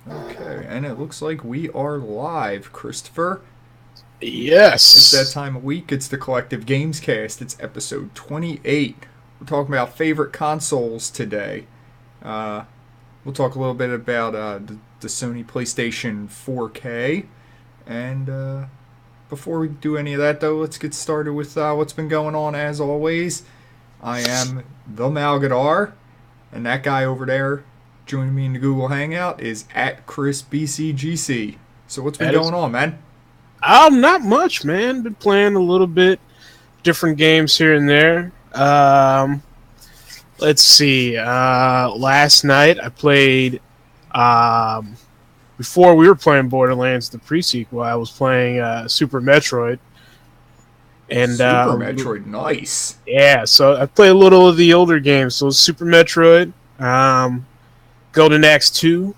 Okay, and it looks like we are live, Christopher. It's that Yes. time of week. It's the Collective Games Cast. It's episode 28. We're talking about favorite consoles today. Uh, we'll talk a little bit about the Sony PlayStation 4K. And before we do any of that, though, let's get started with what's been going on as always. I am the Malgadar, and that guy over there joining me in the Google Hangout is at Chris BCGC. So what's been That is going on, man? not much, man. Been playing a little bit, different games here and there. Let's see. Last night I played. Before we were playing Borderlands, the pre-sequel, I was playing Super Metroid, and Super Metroid, nice. yeah, so I play a little of the older games. So Super Metroid, Golden Axe 2,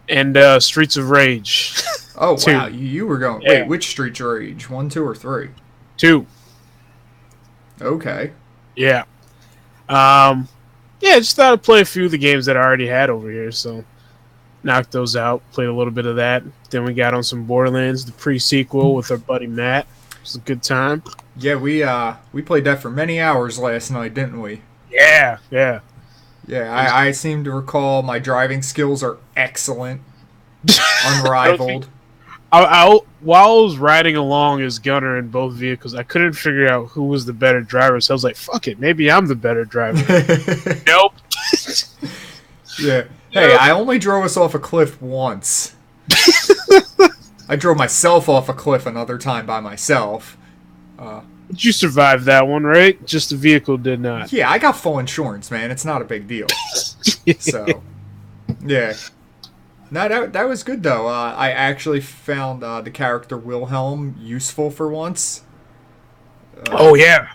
and Streets of Rage Oh 2. wow, you were going. Yeah, Wait, which Streets of Rage? 1, 2, or 3? 2. Okay. Yeah. Yeah, just thought I'd play a few of the games that I already had over here, so knocked those out, played a little bit of that. Then we got on some Borderlands, the pre-sequel with our buddy Matt. It was a good time. Yeah, we played that for many hours last night, didn't we? Yeah, yeah. Yeah, I seem to recall my driving skills are excellent, unrivaled. While I was riding along as gunner in both vehicles, I couldn't figure out who was the better driver, so I was like, fuck it, maybe I'm the better driver. Nope. Yeah. Hey, I only drove us off a cliff once. I drove myself off a cliff another time by myself. But you survived that one, right? Just the vehicle did not. Yeah, I got full insurance, man. It's not a big deal. So, yeah. No, that was good, though. I actually found the character Wilhelm useful for once. Oh, yeah.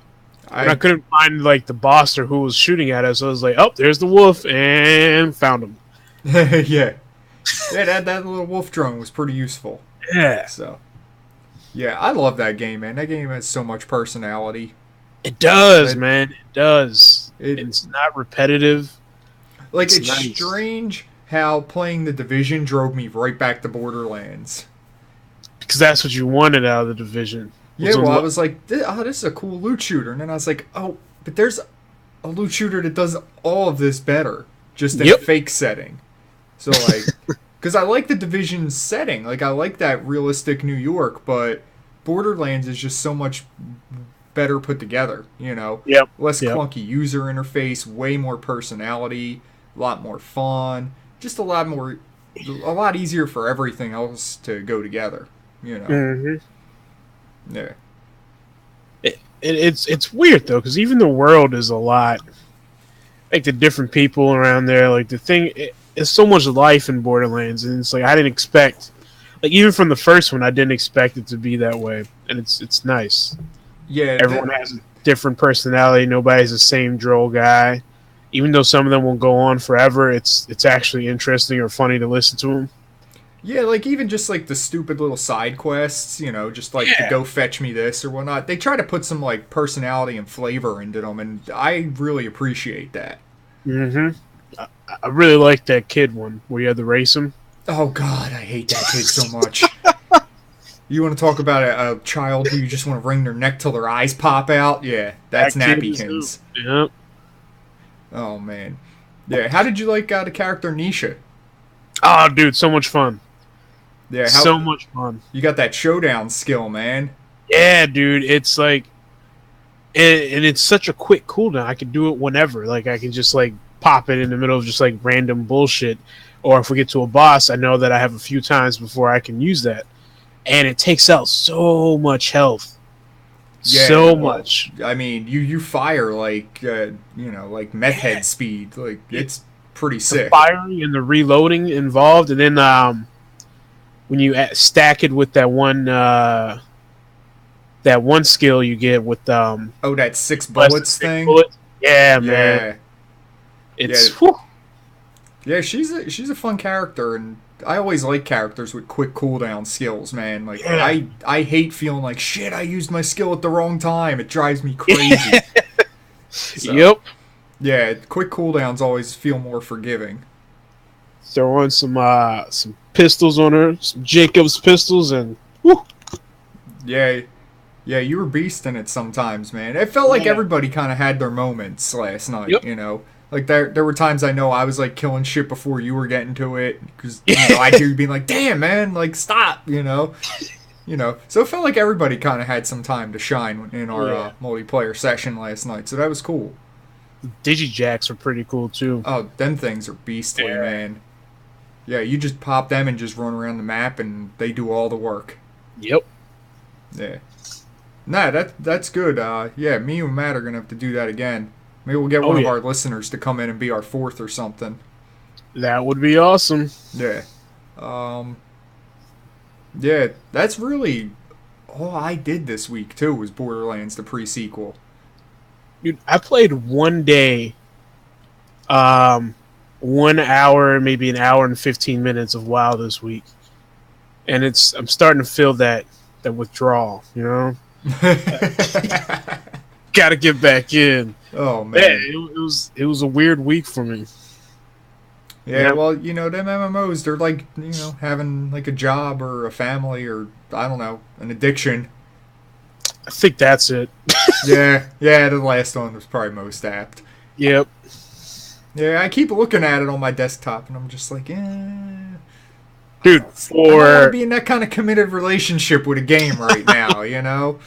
And I I couldn't find like the boss or who was shooting at us. So I was like, "Oh, there's the wolf," and found him. Yeah. Yeah, that little wolf drone was pretty useful. Yeah, So, yeah, I love that game, man. That game has so much personality. it does, It, man. It does. it It's not repetitive. Like, It's it's nice. strange how playing The Division drove me right back to Borderlands. Because that's what you wanted out of the division. Yeah, well, I was like, this is a cool loot shooter. And then I was like, oh, but there's a loot shooter that does all of this better, just in a Yep. fake setting. So, like, because I like the Division setting. Like, I like that realistic New York, but Borderlands is just so much better put together, you know? Yep. Less Yep. clunky user interface, way more personality, a lot more fun, just a lot easier for everything else to go together, you know? hmm Yeah. It's weird though, because even the world is a lot. Like the different people around there, like the thing, it's so much life in Borderlands, and it's like I didn't expect. Like even from the first one, I didn't expect it to be that way, and it's nice. Yeah, Everyone has a different personality. Nobody's the same droll guy. Even though some of them will go on forever, it's actually interesting or funny to listen to them. yeah, like even just like the stupid little side quests, you know, just like to Yeah. go fetch me this or whatnot. They try to put some like personality and flavor into them, and I really appreciate that. hmm I really like that kid one where you had to race him. Oh God, I hate that kid so much. You want to talk about a child who you just want to wring their neck till their eyes pop out? Yeah, that's That kid is Nappykins. Yep. Oh man, yeah. How did you like the character Nisha? Oh, dude, so much fun. Yeah, So how much fun. you got that showdown skill, man? Yeah, dude, it's like, and it's such a quick cooldown. I can do it whenever. Like I can just like pop it in the middle of just like random bullshit. Or if we get to a boss, I know that I have a few times before I can use that, and it takes out so much health, Yeah, so well, much. I mean, you fire like like meth head speed. Like it's pretty The sick. firing and the reloading involved, and then when you stack it with that one skill you get with Oh, that six less than bullets 6 thing. bullets. Yeah, man, Yeah, it's yeah, whew. yeah. She's a fun character, and I always like characters with quick cooldown skills, man. Like Yeah. I hate feeling like shit. I used my skill at the wrong time. It drives me crazy. So, Yep. yeah, quick cooldowns always feel more forgiving. throw on some pistols on her, some Jacob's pistols, and whew. Yeah, yeah, you were beasting it sometimes, man. It felt like everybody kind of had their moments last night, Yep. you know? Like, there were times I know I was, like, killing shit before you were getting to it. Because, you know, I'd hear you being like, damn, man, like, stop, you know? You know? So it felt like everybody kind of had some time to shine in our multiplayer session last night. So that was cool. Digijacks are pretty cool, too. Oh, them things are beastly, man. Yeah, you just pop them and just run around the map, and they do all the work. Yep. Yeah. Nah, that's good. Yeah, me and Matt are gonna have to do that again. Maybe we'll get one of our listeners to come in and be our fourth or something. That would be awesome. Yeah. Yeah, that's really all I did this week too, was Borderlands, the pre-sequel. Dude, I played one day, 1 hour, maybe an hour and 15 minutes of WoW this week. And I'm starting to feel that withdrawal, you know? Gotta get back in. Oh man, it was a weird week for me. Yeah, well, you know, them MMOs, they're like, you know, having like a job or a family or I don't know, an addiction. I think that's it. yeah, the last one was probably most apt. Yep. Yeah, I keep looking at it on my desktop and I'm just like, dude, I don't want to be in that kind of committed relationship with a game right now, you know?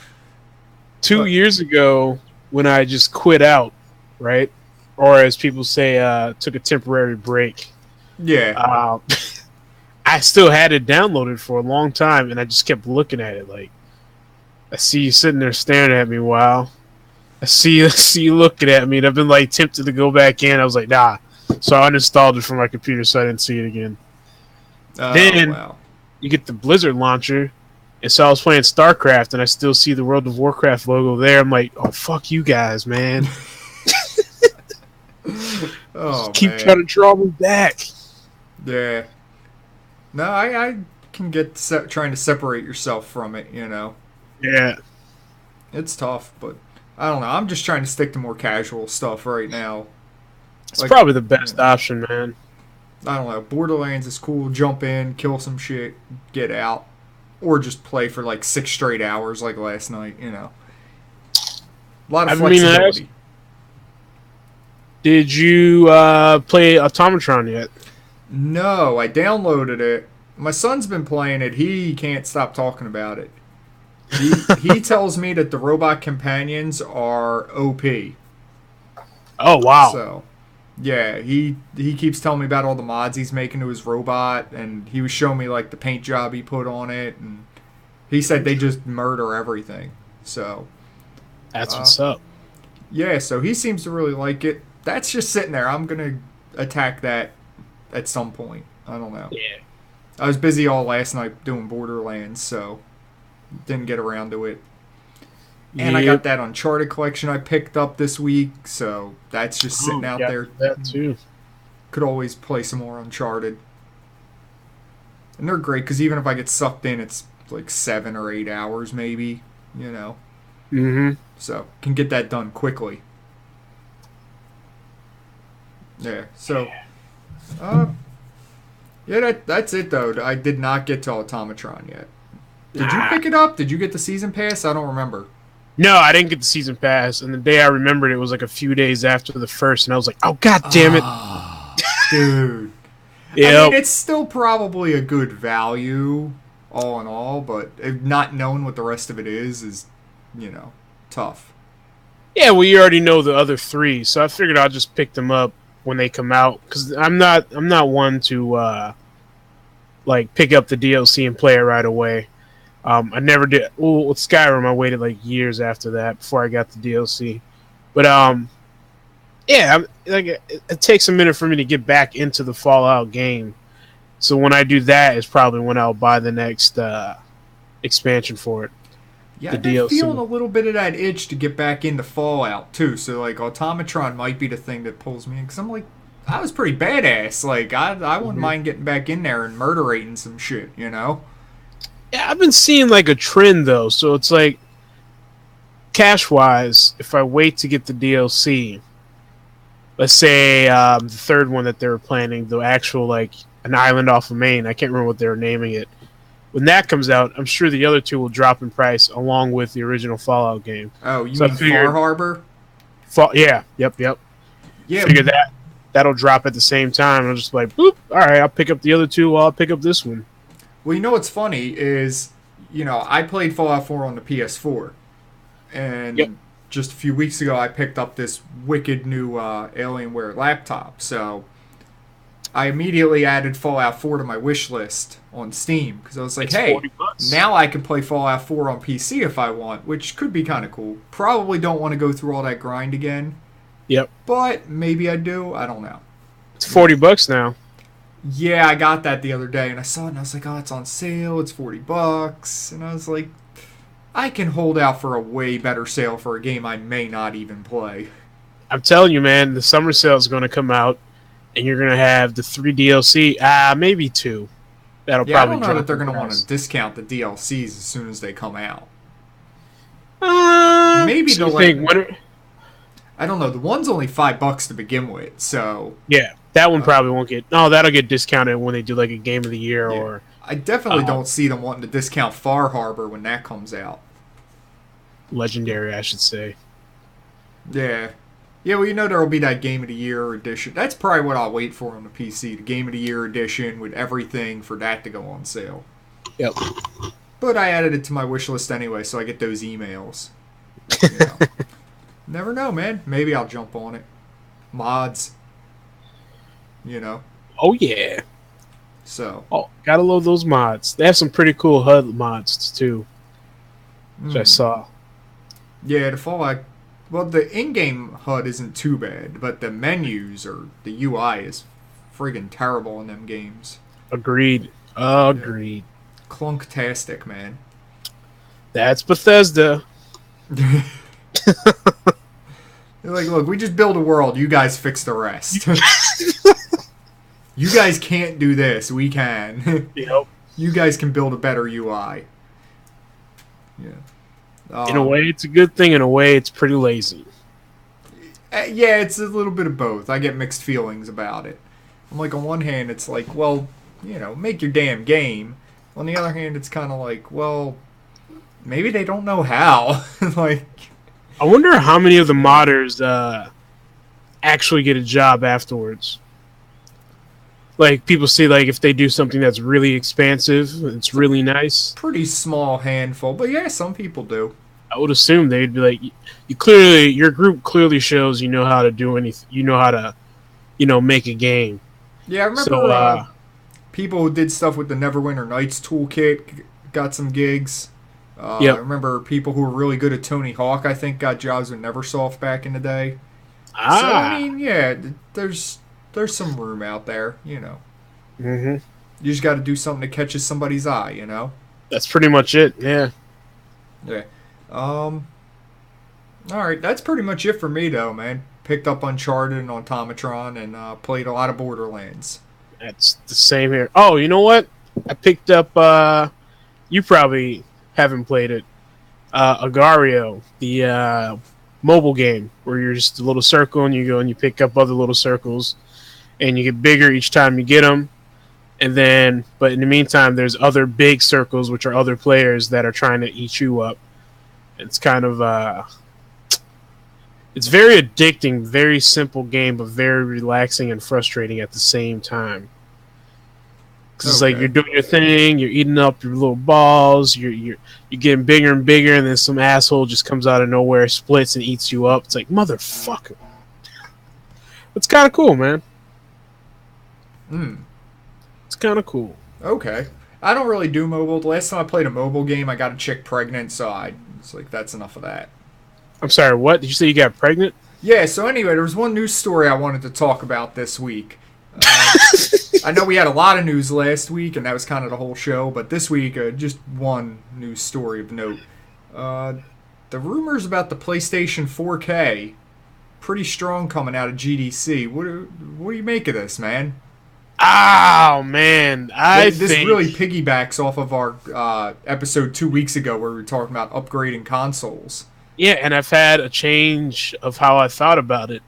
2 years ago, when I just quit out, right? Or as people say, took a temporary break. Yeah. I still had it downloaded for a long time, and I just kept looking at it like, I see you sitting there staring at me, wow. I see you looking at me, and I've been like tempted to go back in. I was like, nah. So I uninstalled it from my computer so I didn't see it again. Then you get the Blizzard launcher, and so I was playing StarCraft, and I still see the World of Warcraft logo there. I'm like, oh, fuck you guys, man. Keep trying to draw me back. Yeah. No, I can get trying to separate yourself from it, you know. Yeah. It's tough, but I don't know. I'm just trying to stick to more casual stuff right now. It's probably the best option, man. I don't know. Borderlands is cool. Jump in, kill some shit, get out. Or just play for like 6 straight hours like last night, you know. A lot of flexibility. Did you play Automatron yet? No, I downloaded it. My son's been playing it. He can't stop talking about it. He tells me that the robot companions are OP. Oh, wow. So, yeah, he keeps telling me about all the mods he's making to his robot, and he was showing me like the paint job he put on it, and he said they just murder everything. So that's what's up. Yeah, so he seems to really like it. That's just sitting there. I'm gonna attack that at some point. I don't know. Yeah. I was busy all last night doing Borderlands, so didn't get around to it. And I got that Uncharted collection I picked up this week, so that's just sitting out there. That too. Could always play some more Uncharted. And they're great, because even if I get sucked in, it's like 7 or 8 hours maybe, you know. Mm-hmm. So, can get that done quickly. Yeah, so... yeah, that's it, though. I did not get to Automatron yet. Did you pick it up? Did you get the season pass? I don't remember. No, I didn't get the season pass, and the day I remembered it was like a few days after the first, and I was like, oh, god damn it. Dude. Yep. I mean, it's still probably a good value, all in all, but not knowing what the rest of it is, you know, tough. Yeah, well, you already know the other 3, so I figured I'll just pick them up when they come out, because I'm not one to, like, pick up the DLC and play it right away. I never did. Well, with Skyrim, I waited like years after that before I got the DLC. But yeah, like it takes a minute for me to get back into the Fallout game. So when I do that, is probably when I'll buy the next expansion for it. Yeah, I've been feeling a little bit of that itch to get back into Fallout too. So like Automatron might be the thing that pulls me in, because I'm like, I was pretty badass. Like I wouldn't mind getting back in there and murderating some shit, you know. Yeah, I've been seeing like a trend though, so it's like cash-wise, if I wait to get the DLC, let's say the third one that they were planning, the actual like an island off of Maine. I can't remember what they were naming it. When that comes out, I'm sure the other two will drop in price along with the original Fallout game. Oh, you so mean Far Harbor? Yeah, yep. Yeah. Figure that'll drop at the same time. I'm just like, boop. All right, I'll pick up the other two while I'll pick up this one. Well, you know what's funny is, I played Fallout 4 on the PS4, and just a few weeks ago I picked up this wicked new Alienware laptop. So I immediately added Fallout 4 to my wish list on Steam because I was like, hey, now I can play Fallout 4 on PC if I want, which could be kind of cool. Probably don't want to go through all that grind again. Yep. But maybe I do. I don't know. It's $40 now. Yeah, I got that the other day, and I saw it, and I was like, oh, it's on sale. It's $40. And I was like, I can hold out for a way better sale for a game I may not even play. I'm telling you, man, the summer sale is going to come out, and you're going to have the 3 DLC, maybe 2. That'll probably I don't know that they're going to want to discount the DLCs as soon as they come out. Maybe they'll I don't know. The one's only $5 to begin with, so yeah, that one probably won't get. No, that'll get discounted when they do like a Game of the Year or. I definitely don't see them wanting to discount Far Harbor when that comes out. Legendary, I should say. Yeah. Yeah, well, there'll be that Game of the Year edition. That's probably what I'll wait for on the PC. The Game of the Year edition with everything for that to go on sale. Yep. But I added it to my wish list anyway, so I get those emails. Never know, man. Maybe I'll jump on it. Mods. Oh, yeah. So. Oh, gotta load those mods. They have some pretty cool HUD mods, too. Which I saw. Yeah, the Fallout. Well, the in-game HUD isn't too bad, but the menus or the UI is friggin' terrible in them games. Agreed. Agreed. Yeah. Clunktastic, man. That's Bethesda. They're like, look, we just build a world. You guys fix the rest. You guys can't do this. We can. Yep. You guys can build a better UI. Yeah. In a way, it's a good thing. In a way, it's pretty lazy. Yeah, it's a little bit of both. I get mixed feelings about it. I'm like, on one hand, it's like, well, make your damn game. On the other hand, it's kind of like, well, maybe they don't know how. Like, I wonder how many of the modders actually get a job afterwards. Like, people see, like, if they do something that's really expansive, it's really nice. Pretty small handful, but yeah, some people do. I would assume they'd be like, your group clearly shows you know how to do anything. You know how to, make a game. Yeah, I remember people who did stuff with the Neverwinter Nights toolkit got some gigs. I remember people who were really good at Tony Hawk, I think, got jobs with Neversoft back in the day. So, I mean, yeah, there's some room out there, Mm-hmm. You just got to do something that catches somebody's eye, That's pretty much it, yeah. Yeah. All right, that's pretty much it for me, though, man. Picked up Uncharted and Automatron and played a lot of Borderlands. That's the same here. Oh, you know what? I picked up, you probably haven't played it, Agario, the mobile game where you're just a little circle and you go and you pick up other little circles and you get bigger each time you get them. And then, but in the meantime, there's other big circles, which are other players that are trying to eat you up. It's kind of, it's very addicting, very simple game, but very relaxing and frustrating at the same time. Because it's like you're doing your thing, you're eating up your little balls, you're getting bigger and bigger, and then some asshole just comes out of nowhere, splits, and eats you up. It's like, motherfucker. It's kind of cool, man. It's kind of cool. Okay. I don't really do mobile. The last time I played a mobile game, I got a chick pregnant, so it's like, that's enough of that. I'm sorry, what? Did you say you got pregnant? Yeah, so anyway, there was one news story I wanted to talk about this week. I know we had a lot of news last week, and that was kind of the whole show, but this week, just one news story of note. The rumors about the PlayStation 4K, pretty strong coming out of GDC. What do you make of this, man? Oh, man. This really piggybacks off of our episode 2 weeks ago where we were talking about upgrading consoles. Yeah, and I've had a change of how I thought about it.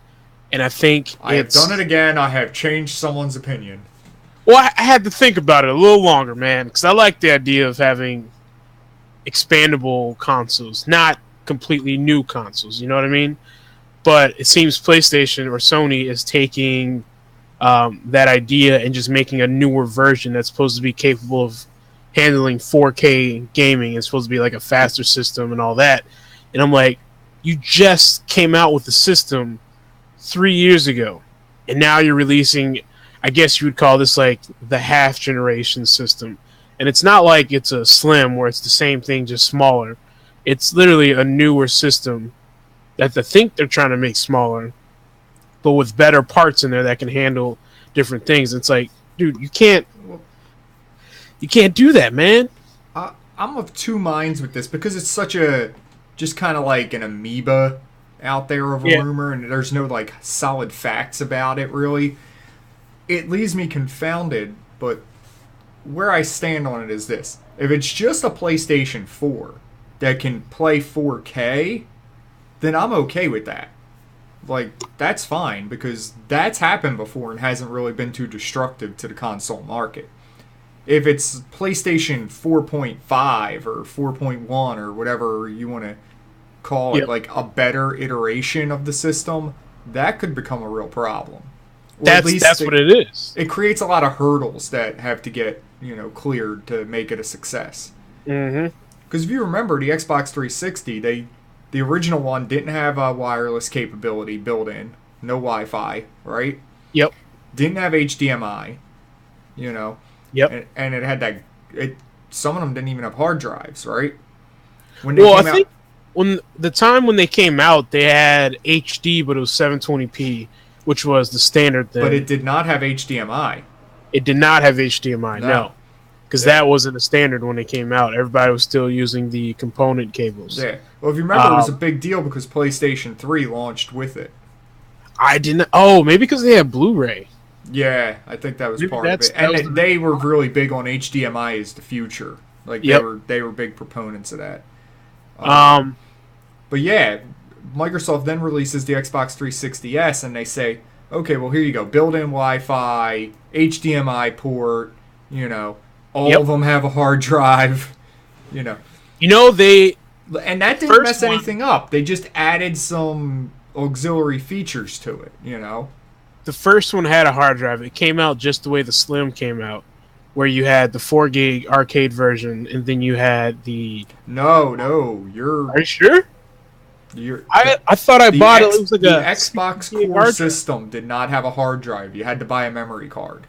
And I think I have done it again. I have changed someone's opinion. Well, I had to think about it a little longer, man, because I like the idea of having expandable consoles, not completely new consoles. You know what I mean? But it seems PlayStation or Sony is taking that idea and just making a newer version that's supposed to be capable of handling 4K gaming. It's supposed to be like a faster system and all that. And I'm like, you just came out with the system 3 years ago, and now you're releasing, I guess you would call this like the half generation system. And it's not like it's a Slim where it's the same thing, just smaller. It's literally a newer system that I think they're trying to make smaller, but with better parts in there that can handle different things. It's like, dude, you can't do that, man. I'm of two minds with this because it's such a just kind of like an amoeba out there of a rumor, and there's no like solid facts about it really. It leaves me confounded, but where I stand on it is this. If it's just a PlayStation 4 that can play 4K, then I'm okay with that. Like, that's fine, because that's happened before and hasn't really been too destructive to the console market. If it's PlayStation 4.5 or 4.1 or whatever you want to call it, like a better iteration of the system, that could become a real problem. Or That's what it is. It creates a lot of hurdles that have to get, cleared to make it a success. Mm-hmm. Because if you remember, the Xbox 360, the original one didn't have a wireless capability built in. No Wi-Fi, right? Yep. Didn't have HDMI, Yep. And it had that... some of them didn't even have hard drives, right? I think when they came out, they had HD, but it was 720p, which was the standard thing. But it did not have HDMI. It did not have HDMI, no. Because that wasn't a standard when it came out. Everybody was still using the component cables. Yeah. Well, if you remember, it was a big deal because PlayStation 3 launched with it. I didn't... Oh, maybe because they had Blu-ray. Yeah, I think that was part of it. And they were really big on HDMI as the future. Like, they were big proponents of that. But yeah, Microsoft then releases the Xbox 360S, and they say, okay, well, here you go. Built-in Wi-Fi, HDMI port, all of them have a hard drive, they... And that didn't mess anything up. They just added some auxiliary features to it, The first one had a hard drive. It came out just the way the Slim came out, where you had the 4 gig arcade version, and then you had the... No, you're... Are you sure? I thought I bought it. It was like the Xbox Core system did not have a hard drive. You had to buy a memory card.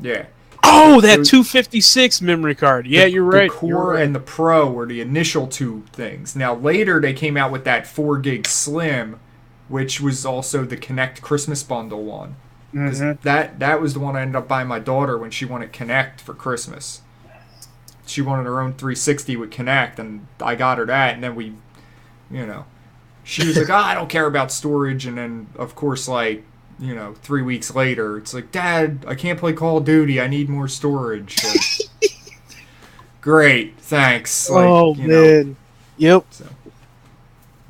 Yeah. Oh, that 256 memory card. Yeah, you're right. The Core and the Pro were the initial two things. Now, later they came out with that 4 gig Slim, which was also the Kinect Christmas bundle one. Because that was the one I ended up buying my daughter when she wanted Kinect for Christmas. She wanted her own 360 with Kinect, and I got her that, and then we... she was like, I don't care about storage. And then, of course, 3 weeks later, it's like, Dad, I can't play Call of Duty. I need more storage. Like, great, thanks. Man. Yep. So,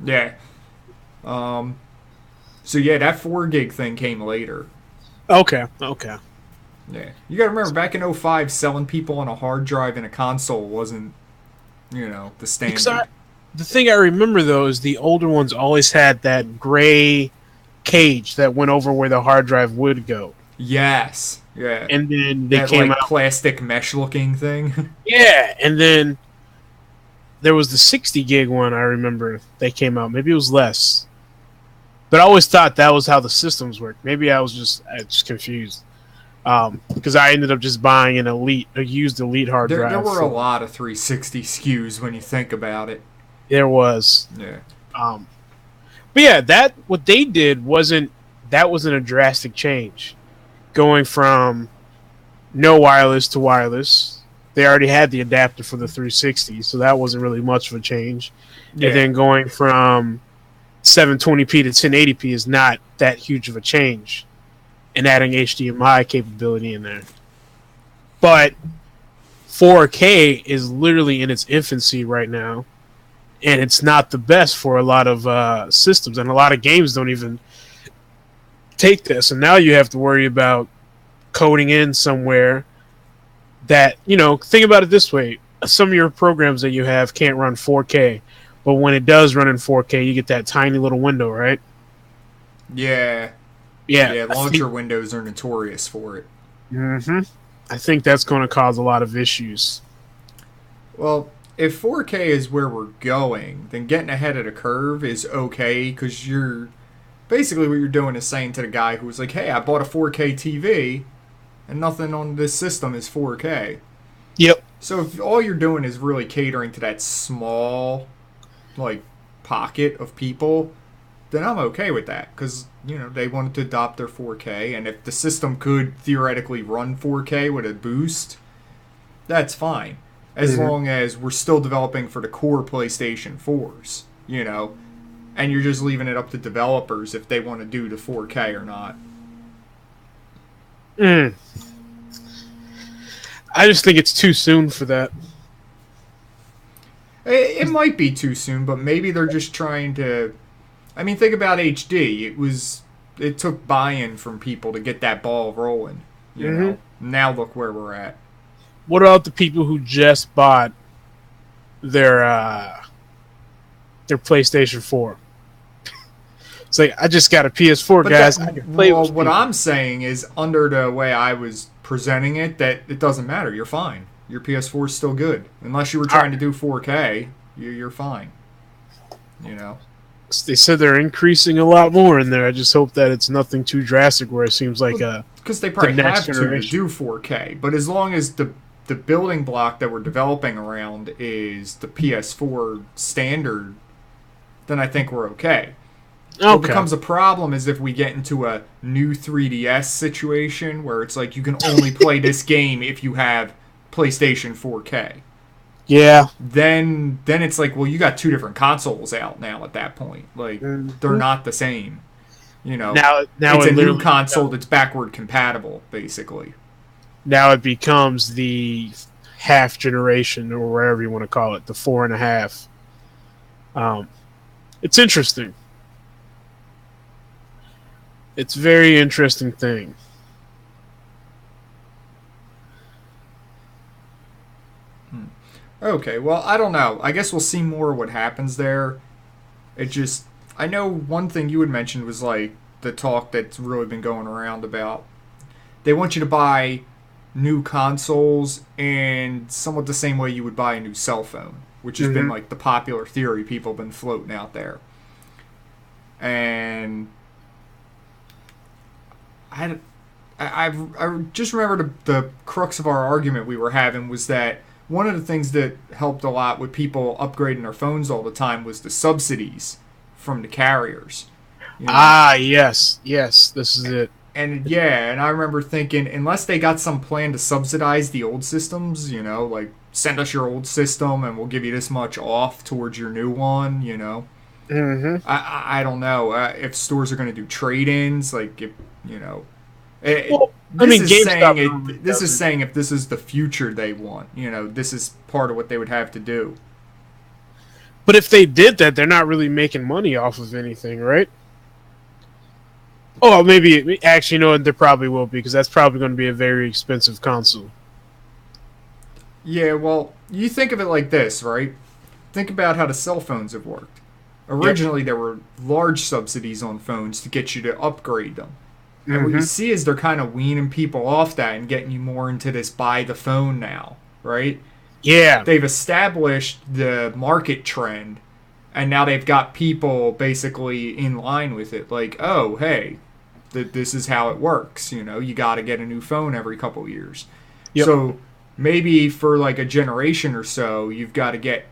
yeah. So, yeah, that 4 gig thing came later. Okay. Yeah. You gotta remember, back in 2005, selling people on a hard drive in a console wasn't, the standard. The thing I remember, though, is the older ones always had that gray cage that went over where the hard drive would go. Yes. Yeah. And then they that, came out... plastic mesh-looking thing. Yeah, and then there was the 60 gig one, I remember, that came out. Maybe it was less. But I always thought that was how the systems worked. Maybe I was just confused. Because I ended up just buying a used Elite hard drive. There were a lot of 360 SKUs when you think about it. There was. Yeah. But yeah, what they did wasn't a drastic change. Going from no wireless to wireless. They already had the adapter for the 360, so that wasn't really much of a change. Yeah. And then going from 720p to 1080p is not that huge of a change. And adding HDMI capability in there. But 4K is literally in its infancy right now. And it's not the best for a lot of systems. And a lot of games don't even take this. And now you have to worry about coding in somewhere that, think about it this way. Some of your programs that you have can't run 4K, but when it does run in 4K, you get that tiny little window, right? Yeah. Yeah. Launcher windows are notorious for it. Mm-hmm. I think that's going to cause a lot of issues. Well, if 4K is where we're going, then getting ahead of the curve is okay, because you're basically what you're doing is saying to the guy who's like, hey, I bought a 4K TV and nothing on this system is 4K. Yep. So if all you're doing is really catering to that small, pocket of people, then I'm okay with that, because, they wanted to adopt their 4K, and if the system could theoretically run 4K with a boost, that's fine. As long as we're still developing for the core PlayStation 4s, and you're just leaving it up to developers if they want to do the 4K or not. I just think it's too soon for that. It might be too soon, but maybe they're just trying to... I mean, think about HD. It took buy-in from people to get that ball rolling. You know? Now look where we're at. What about the people who just bought their PlayStation 4? It's like, I just got a PS4, but guys. What I'm saying is, under the way I was presenting it, that it doesn't matter. You're fine. Your PS4 is still good. Unless you were trying to do 4K, you're fine. They said they're increasing a lot more in there. I just hope that it's nothing too drastic where it seems like because they probably have to do 4K. But as long as the building block that we're developing around is the PS4 standard, then I think we're okay. What becomes a problem is if we get into a new 3DS situation where it's like you can only play this game if you have PlayStation 4K. Yeah. Then it's like, well, you got two different consoles out now at that point. They're not the same. Now it's a new console that's backward compatible, basically. Now it becomes the half generation, or whatever you want to call it, the 4.5. It's interesting. It's a very interesting thing. Okay, well, I don't know. I guess we'll see more what happens there. I know one thing you had mentioned was the talk that's really been going around about they want you to buy new consoles in somewhat the same way you would buy a new cell phone, which has been the popular theory people have been floating out there. And I just remember the crux of our argument we were having was that one of the things that helped a lot with people upgrading their phones all the time was the subsidies from the carriers. Yes, this is it. And I remember thinking, unless they got some plan to subsidize the old systems, send us your old system and we'll give you this much off towards your new one, I don't know if stores are going to do trade-ins, This is saying if this is the future they want, this is part of what they would have to do. But if they did that, they're not really making money off of anything, right? Oh, maybe. Actually, there probably will be, because that's probably going to be a very expensive console. Yeah, well, you think of it like this, right? Think about how the cell phones have worked. Originally, there were large subsidies on phones to get you to upgrade them. And what you see is they're kind of weaning people off that and getting you more into this buy the phone now, right? Yeah. They've established the market trend, and now they've got people basically in line with it. Oh, hey, this is how it works. You got to get a new phone every couple years. Yep. So maybe for a generation or so, you've got to get,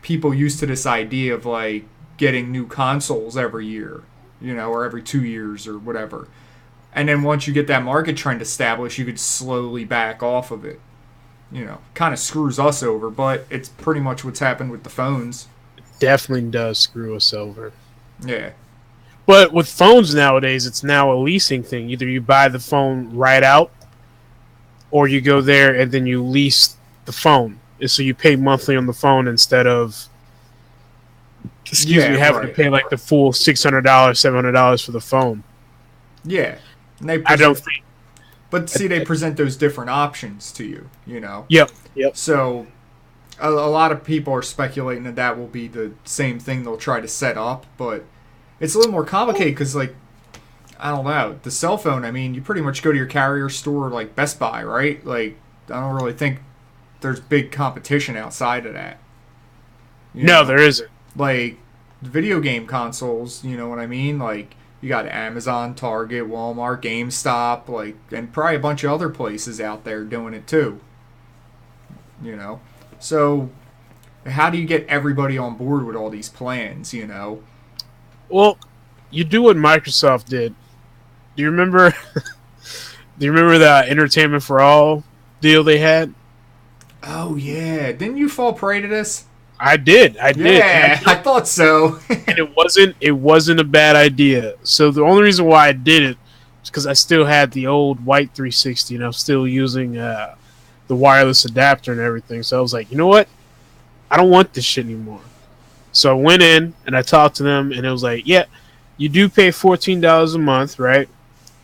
people used to this idea of getting new consoles every year. Or every 2 years or whatever. And then once you get that market trend established, you could slowly back off of it. Kind of screws us over, but it's pretty much what's happened with the phones. It definitely does screw us over. Yeah. But with phones nowadays, it's now a leasing thing. Either you buy the phone right out, or you go there and then you lease the phone. So you pay monthly on the phone instead of... having to pay the full $600, $700 for the phone. Yeah, and But see, they present those different options to you, you know? Yep. Yep. So a lot of people are speculating that that will be the same thing they'll try to set up, but it's a little more complicated because, like, I don't know, the cell phone, I mean, you pretty much go to your carrier store like Best Buy, right? Like, I don't really think there's big competition outside of that. No, there isn't. Like, video game consoles, you know what I mean? Like, you got Amazon, Target, Walmart, GameStop, like, and probably a bunch of other places out there doing it too. You know? So, how do you get everybody on board with all these plans, you know? Well, you do what Microsoft did. Do you remember do you remember the Entertainment for All deal they had? Oh, yeah. Didn't you fall prey to this? I did. Yeah, I thought so. And it wasn't a bad idea. So the only reason why I did it is because I still had the old white 360 and I'm still using the wireless adapter and everything. So I was like, you know what? I don't want this shit anymore. So I went in and I talked to them and it was like, yeah, you do pay $14 a month, right?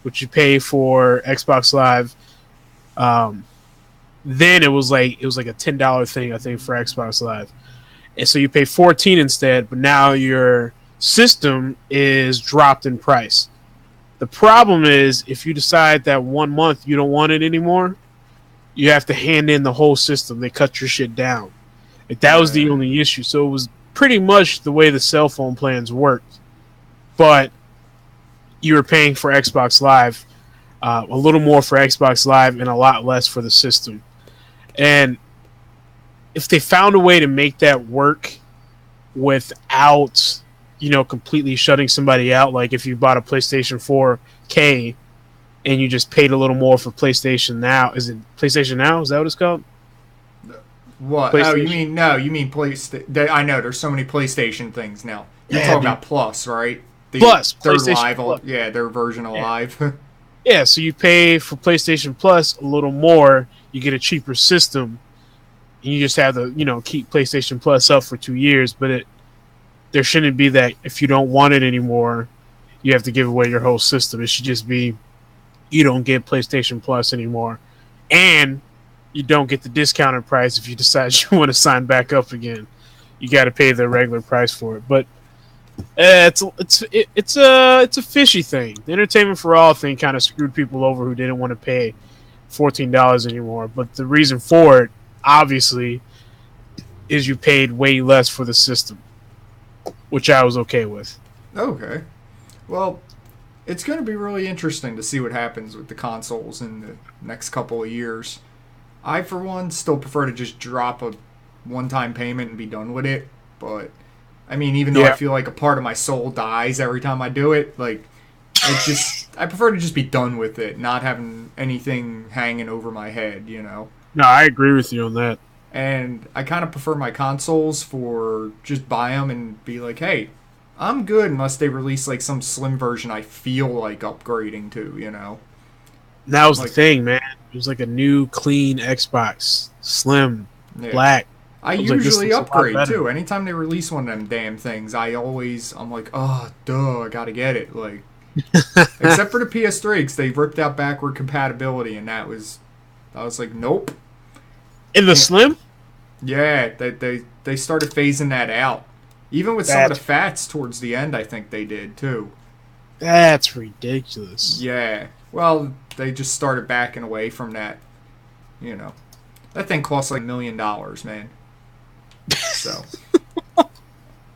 Which you pay for Xbox Live. Then it was like a $10 thing, I think, for Xbox Live. And so you pay $14 instead, but now your system is dropped in price. The problem is if you decide that 1 month you don't want it anymore, you have to hand in the whole system. They cut your shit down. Like, that was the only issue. So it was pretty much the way the cell phone plans worked. But you were paying for Xbox Live, a little more for Xbox Live and a lot less for the system. And if they found a way to make that work without, completely shutting somebody out, like if you bought a PlayStation 4K and you just paid a little more for PlayStation Now. Is it PlayStation Now? Is that what it's called? What? Oh, you mean PlayStation? I know there's so many PlayStation things now. You're talking about Plus, right? Plus, their PlayStation Live, Plus. Yeah, their version of Live. Yeah, so you pay for PlayStation Plus a little more, you get a cheaper system, and you just have to, keep PlayStation Plus up for 2 years. But there shouldn't be that if you don't want it anymore, you have to give away your whole system. It should just be you don't get PlayStation Plus anymore, and you don't get the discounted price if you decide you want to sign back up again. You got to pay the regular price for it. But it's a fishy thing. The Entertainment for All thing kind of screwed people over who didn't want to pay $14 anymore. But the reason for it, obviously, is you paid way less for the system, which I was okay with. Okay. Well, it's going to be really interesting to see what happens with the consoles in the next couple of years. I, for one, still prefer to just drop a one-time payment and be done with it. But, I mean, even though I feel like a part of my soul dies every time I do it, like, I prefer to just be done with it, not having anything hanging over my head, No, I agree with you on that. And I kind of prefer my consoles for just buy them and be like, hey, I'm good unless they release, like, some slim version I feel like upgrading to, That was the thing, man. It was like a new, clean Xbox. Slim. Black. I usually upgrade, too. Anytime they release one of them damn things, I'm like, oh, duh, I gotta get it. Like, except for the PS3, because they ripped out backward compatibility, and I was like, nope. In the Slim? Yeah, they started phasing that out. Even with some of the fats towards the end, I think they did, too. That's ridiculous. Yeah. Well, they just started backing away from that. That thing costs like $1 million, man. So,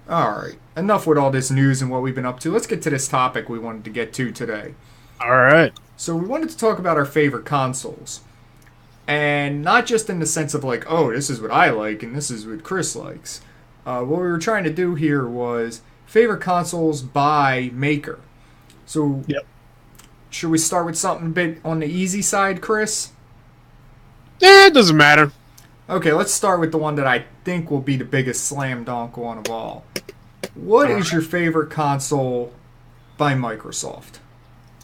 alright. Enough with all this news and what we've been up to. Let's get to this topic we wanted to get to today. Alright. So we wanted to talk about our favorite consoles. And not just in the sense of like, oh, this is what I like and this is what Chris likes. What we were trying to do here was favorite consoles by maker. So, should we start with something a bit on the easy side, Chris? It doesn't matter. Okay, let's start with the one that I think will be the biggest slam dunk one of all. What is your favorite console by Microsoft?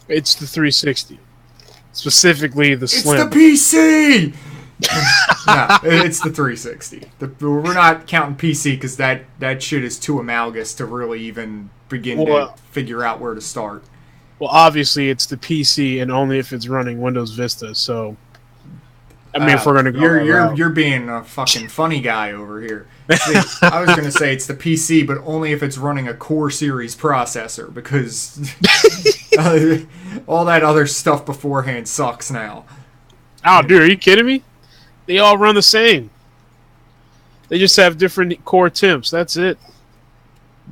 It's the 360. Specifically the Slim. It's the PC! No, it's the 360. We're not counting PC because that shit is too amalgamous to really even begin to figure out where to start. Well, obviously it's the PC, and only if it's running Windows Vista. So, I mean, if we're gonna go that route. You're being a fucking funny guy over here. See, I was gonna say it's the PC, but only if it's running a Core series processor, because all that other stuff beforehand sucks now. Oh, dude, are you kidding me? They all run the same. They just have different core temps. That's it.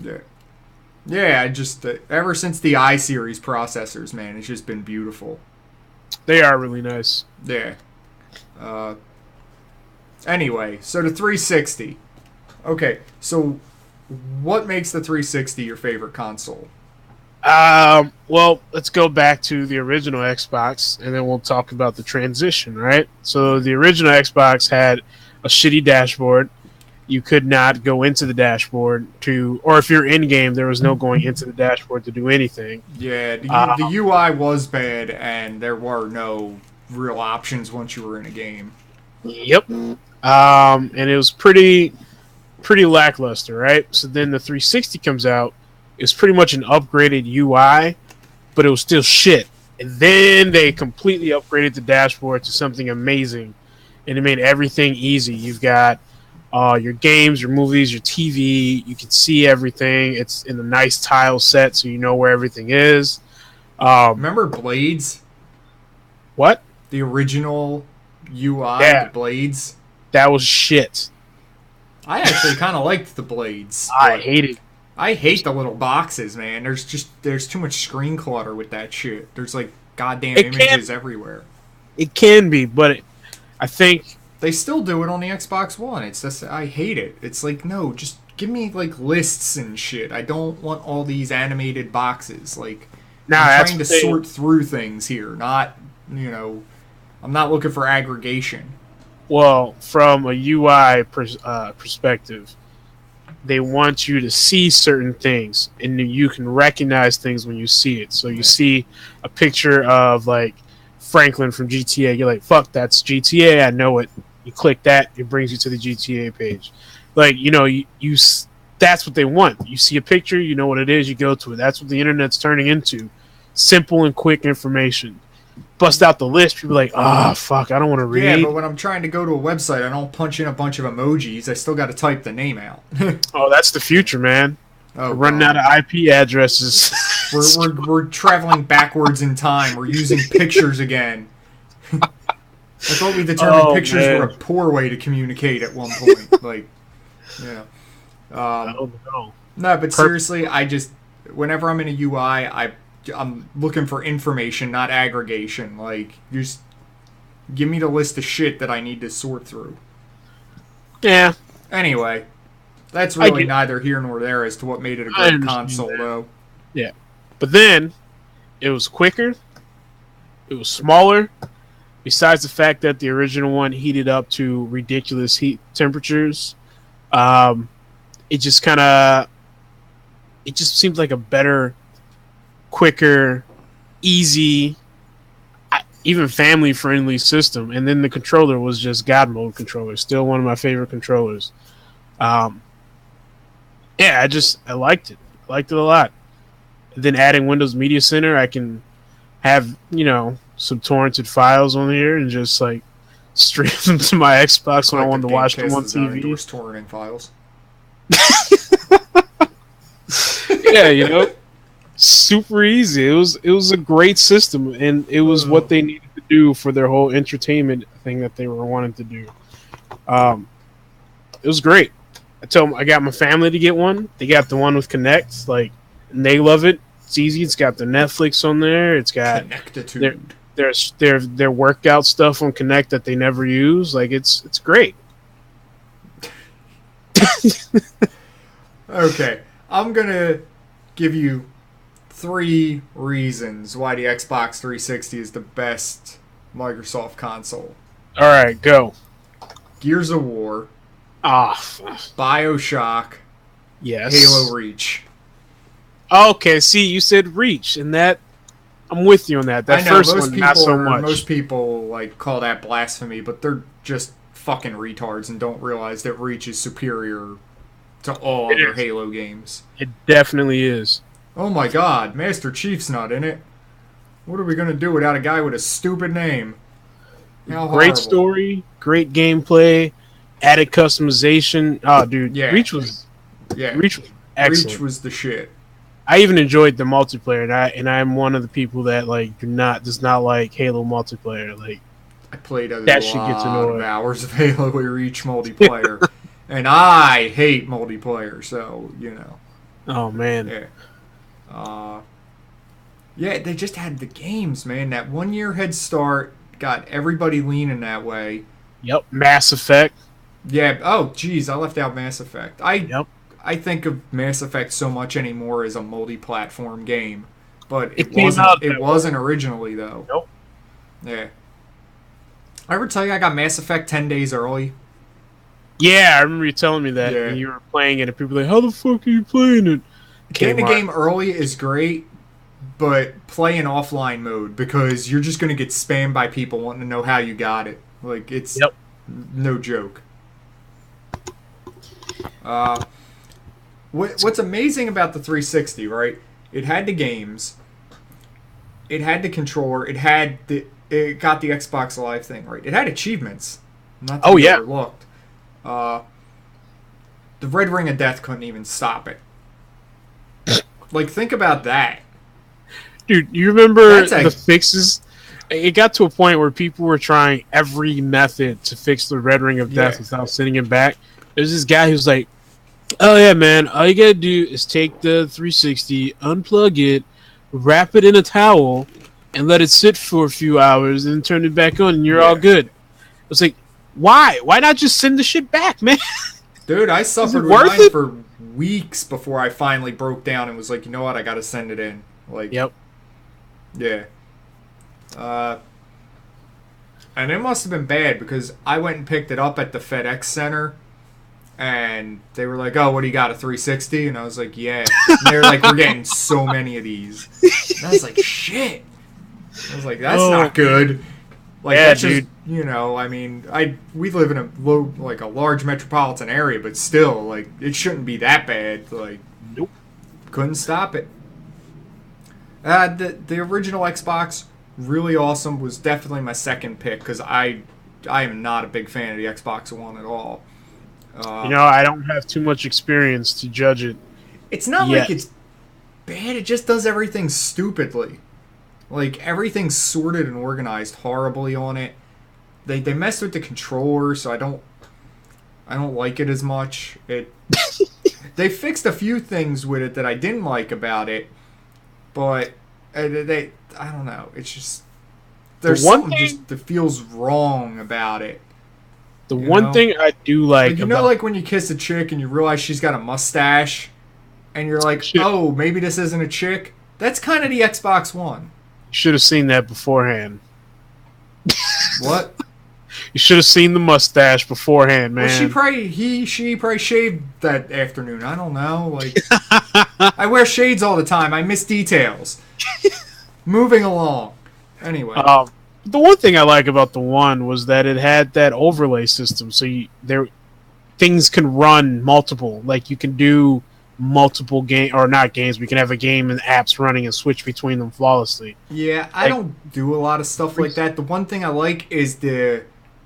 Yeah. I just ever since the i series processors, man, it's just been beautiful. They are really nice. Yeah. Anyway, so the 360. Okay, so what makes the 360 your favorite console? Well, let's go back to the original Xbox, and then we'll talk about the transition, right? So the original Xbox had a shitty dashboard. You could not go into the dashboard or if you're in-game, there was no going into the dashboard to do anything. Yeah, the UI was bad, and there were no real options once you were in a game. Yep. And it was pretty lackluster, right? So then the 360 comes out. It's pretty much an upgraded UI, but it was still shit. And then they completely upgraded the dashboard to something amazing, and it made everything easy. You've got your games, your movies, your TV. You can see everything. It's in a nice tile set, so you know where everything is. Remember Blades? What? The original UI, the Blades? That was shit. I actually kind of liked the Blades. I hate it. I hate the little boxes, man. There's too much screen clutter with that shit. There's like goddamn images everywhere. It can be, but I think they still do it on the Xbox One. It's just I hate it. It's like, no, just give me like lists and shit. I don't want all these animated boxes. Like, I'm trying to sort through things here. Not, I'm not looking for aggregation. Well, from a UI perspective, they want you to see certain things, and you can recognize things when you see it. So you see a picture of like Franklin from GTA, you're like, fuck, that's GTA, I know it. You click that, it brings you to the GTA page. Like, you that's what they want. You see a picture, you know what it is, you go to it. That's what the internet's turning into. Simple and quick information. Bust out the list, people are like, fuck, I don't want to read. Yeah, but when I'm trying to go to a website, I don't punch in a bunch of emojis. I still got to type the name out. Oh, that's the future, man. We're running out of IP addresses. we're traveling backwards in time. We're using pictures again. I thought we determined pictures were a poor way to communicate at one point. Like, yeah. No, but seriously, whenever I'm in a UI, I'm looking for information, not aggregation. Like, just give me the list of shit that I need to sort through. Yeah. Anyway, that's really neither here nor there as to what made it a great console, though. Yeah. But then, it was quicker. It was smaller. Besides the fact that the original one heated up to ridiculous heat temperatures, it just seemed like a better, quicker, easy, even family-friendly system. And then the controller was just God mode controller. Still one of my favorite controllers. I liked it. I liked it a lot. And then adding Windows Media Center, I can have, some torrented files on here and just like stream them to my Xbox when I wanted to watch them on TV. Torrenting files. Yeah, super easy. It was a great system, and it was what they needed to do for their whole entertainment thing that they were wanting to do. It was great. I told them I got my family to get one. They got the one with Kinect, and they love it. It's easy. It's got their Netflix on there. It's got their workout stuff on Kinect that they never use. Like, it's great. Okay, I'm gonna give you 3 reasons why the Xbox 360 is the best Microsoft console. All right, go. Gears of War. BioShock. Yes. Halo Reach. Okay, see, you said Reach, and that I'm with you on that. That first one, not so much. Most people call that blasphemy, but they're just fucking retards and don't realize that Reach is superior to all other Halo games. It definitely is. Oh my God, Master Chief's not in it. What are we gonna do without a guy with a stupid name? How Great horrible. story, great gameplay, added customization. Oh, dude, Yeah. Reach was Yeah. excellent. Reach was the shit. I even enjoyed the multiplayer, and I'm one of the people that like does not like Halo multiplayer. Like I played a that shit gets lot of annoying. hours of Halo Reach multiplayer, and I hate multiplayer. So Oh man, yeah. Yeah, they just had the games, man. That 1 year head start got everybody leaning that way. yep, Mass Effect. Yeah. Oh, geez, I left out Mass Effect. Yep, I think of Mass Effect so much anymore as a multi-platform game, but it came out. It wasn't originally though. Nope. Yeah. I ever tell you I got Mass Effect 10 days early? Yeah, I remember you telling me that. Yeah. And you were playing it, and people were like, "How the fuck are you playing it?" Getting the game early is great, but play in offline mode because you're just going to get spammed by people wanting to know how you got it. Like, it's no joke. What's amazing about the 360, right? It had the games, it had the controller, it got the Xbox Live thing, right? It had achievements. Not to be overlooked. The Red Ring of Death couldn't even stop it. Like, think about that. Dude, you remember the fixes? It got to a point where people were trying every method to fix the Red Ring of Death without sending it back. There's this guy who's like, "Oh yeah, man, all you gotta do is take the 360, unplug it, wrap it in a towel, and let it sit for a few hours, and then turn it back on, and you're all good." I was like, why? Why not just send the shit back, man? Dude, I suffered with mine for weeks before I finally broke down and was like, you know what, I gotta send it in. Like, yep. Yeah. And it must have been bad because I went and picked it up at the FedEx Center, and they were like, "Oh, what do you got, a 360?" And I was like, "Yeah." And they were like, "We're getting so many of these." And I was like, "Shit." I was like, "That's not good." Like, that's just, I mean, we live in a large metropolitan area, but still, like, it shouldn't be that bad. Like, nope. Couldn't stop it. The original Xbox, really awesome, was definitely my second pick because I am not a big fan of the Xbox One at all. I don't have too much experience to judge it. It's not like it's bad. It just does everything stupidly. Like, everything's sorted and organized horribly on it. They messed with the controller, so I don't like it as much. They fixed a few things with it that I didn't like about it, but I don't know. It's just there's something just that feels wrong about it. The one thing I do like, like when you kiss a chick and you realize she's got a mustache, and you're like, oh, maybe this isn't a chick. That's kind of the Xbox One. You should have seen that beforehand. What? You should have seen the mustache beforehand, man. Well, she probably shaved that afternoon. I don't know. Like, I wear shades all the time. I miss details. Moving along. Anyway. The one thing I like about the One was that it had that overlay system, so things can run multiple. Like, you can do multiple games. We can have a game and apps running and switch between them flawlessly. Yeah, I don't do a lot of stuff like that. The one thing I like is the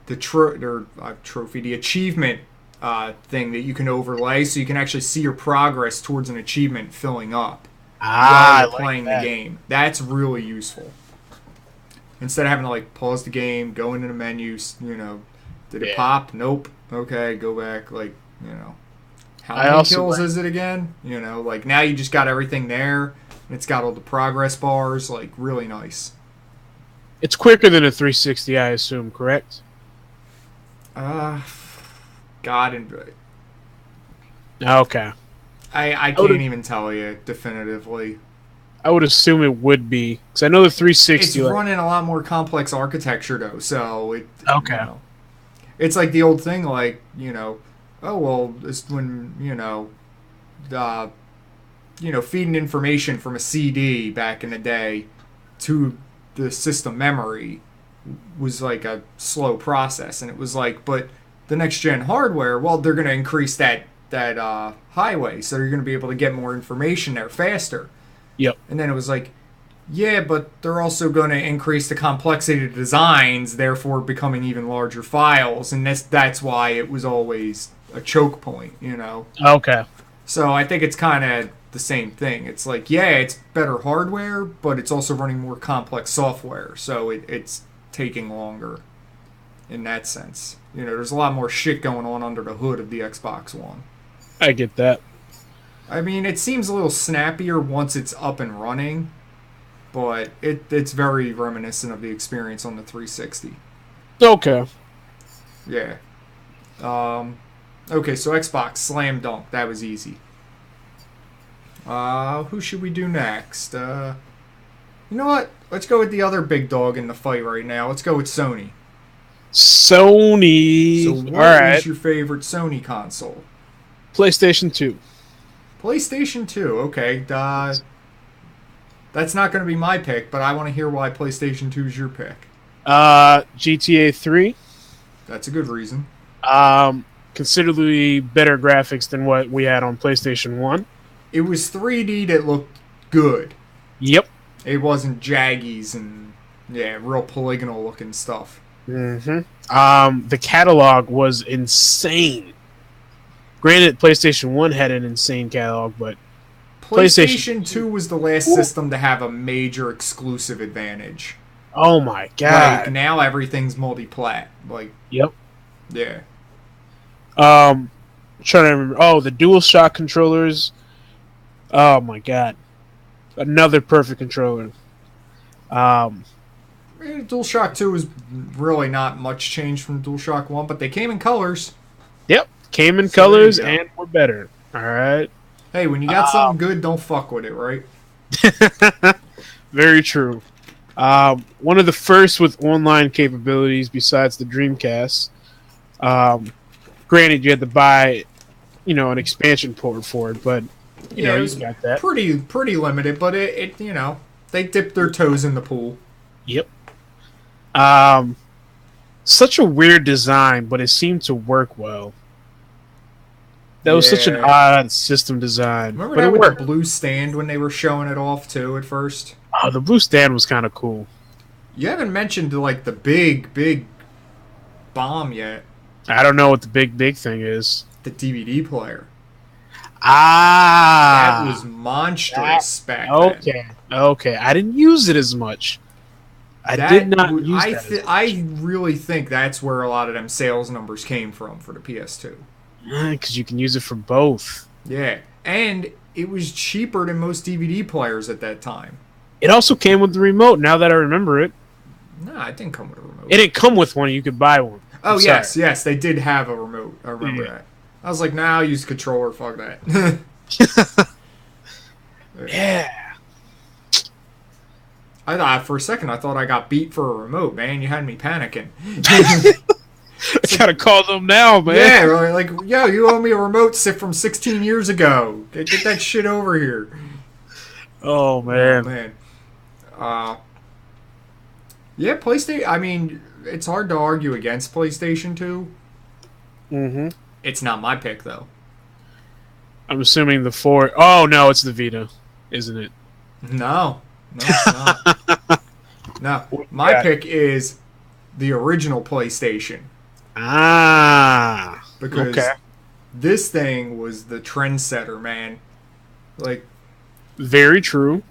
achievement thing that you can overlay, so you can actually see your progress towards an achievement filling up while you're playing the game. That's really useful. Instead of having to like pause the game, go into the menus, did it pop? Nope. Okay, go back. Like, how many kills is it again? Like, now you just got everything there, and it's got all the progress bars. Like, really nice. It's quicker than a 360, I assume, correct? God and okay. I can't even tell you definitively. I would assume it would be, because I know the 360. It's running a lot more complex architecture though, so it. Okay. It's like the old thing, like oh well, it's when feeding information from a CD back in the day to the system memory was like a slow process, and it was like, but the next gen hardware, well, they're going to increase that highway, so you're going to be able to get more information there faster. Yep. And then it was like, Yeah, but they're also going to increase the complexity of designs, therefore becoming even larger files, and that's why it was always a choke point, you know. Okay. So I think it's kind of the same thing. It's like, yeah, it's better hardware, but it's also running more complex software, so it's taking longer in that sense. You know, there's a lot more shit going on under the hood of the Xbox One. I get that. I mean, it seems a little snappier once it's up and running, but it's very reminiscent of the experience on the 360. Okay. Yeah. Okay, so Xbox Slam Dunk, that was easy. Who should we do next? You know what? Let's go with the other big dog in the fight right now. Let's go with Sony. Sony. So, what All right. is your favorite Sony console? PlayStation 2. PlayStation 2. Okay. That's not going to be my pick, but I want to hear why PlayStation 2 is your pick. GTA 3. That's a good reason. Considerably better graphics than what we had on PlayStation 1. It was 3D that looked good. Yep. It wasn't jaggies and, yeah, real polygonal looking stuff. Mm-hmm. The catalog was insane. Granted, PlayStation 1 had an insane catalog, but PlayStation 2 was the last system to have a major exclusive advantage. oh my god. Like, now everything's multi-plat. Like, Yep. yeah. Trying to remember. Oh, the DualShock controllers. Oh my god. Another perfect controller. DualShock 2 was really not much change from DualShock 1, but they came in colors. Yep. Came in So there you colors go. and were better. Alright. Hey, when you got something good, don't fuck with it, right? Very true. One of the first with online capabilities besides the Dreamcast. Granted, you had to buy, an expansion port for it, but Yeah, it you was got that. pretty limited, but it they dipped their toes in the pool. Yep. Such a weird design, but it seemed to work well. That was such an Yeah. odd system design. Remember but that it with worked. the blue stand when they were showing it off too at first? Oh, the blue stand was kind of cool. You haven't mentioned like the big bomb yet. I don't know what the big thing is. The DVD player. Ah, That was monstrous back then. okay. Okay, I didn't use it as much. I That did not would- use I that. I really think that's where a lot of them sales numbers came from for the PS2. Because you can use it for both. Yeah, and it was cheaper than most DVD players at that time. It also came with the remote. Now that I remember it, Nah, it didn't come with a remote. it didn't come with one. You could buy one. Oh I'm yes, they did have a remote. I remember Yeah. that. I was like, nah, I'll use controller. Fuck that. Yeah. I thought for a second I thought I got beat for a remote. Man, you had me panicking. I gotta call them now, man. Yeah, really, like, yo, you owe me a remote set from 16 years ago. Get that shit over here. Oh man. Man. Yeah, PlayStation. I mean, it's hard to argue against PlayStation 2. Mm-hmm. It's not my pick though. I'm assuming the 4. Oh no, it's the Vita, isn't it? No, it's not. No, my Yeah. pick is the original PlayStation Ah. because Okay. this thing was the trendsetter, man. Like, Very true.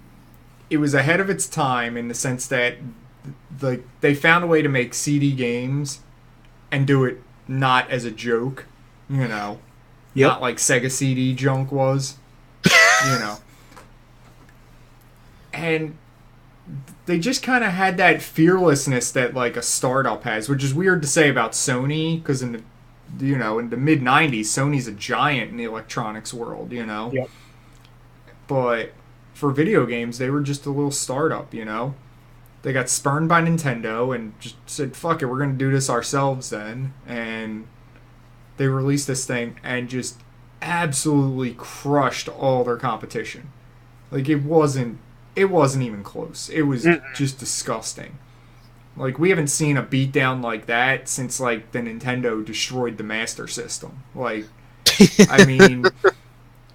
it was ahead of its time in the sense that like they found a way to make CD games and do it not as a joke, Yep. not like Sega CD junk was, you know. And they just kind of had that fearlessness that like a startup has, which is weird to say about Sony because in the mid 90s Sony's a giant in the electronics world, Yep. But for video games they were just a little startup, They got spurned by Nintendo and just said, fuck it, we're going to do this ourselves then. And they released this thing and just absolutely crushed all their competition. Like, it wasn't even close. It was just disgusting. Like, we haven't seen a beatdown like that since, like, the Nintendo destroyed the Master System. Like, I mean,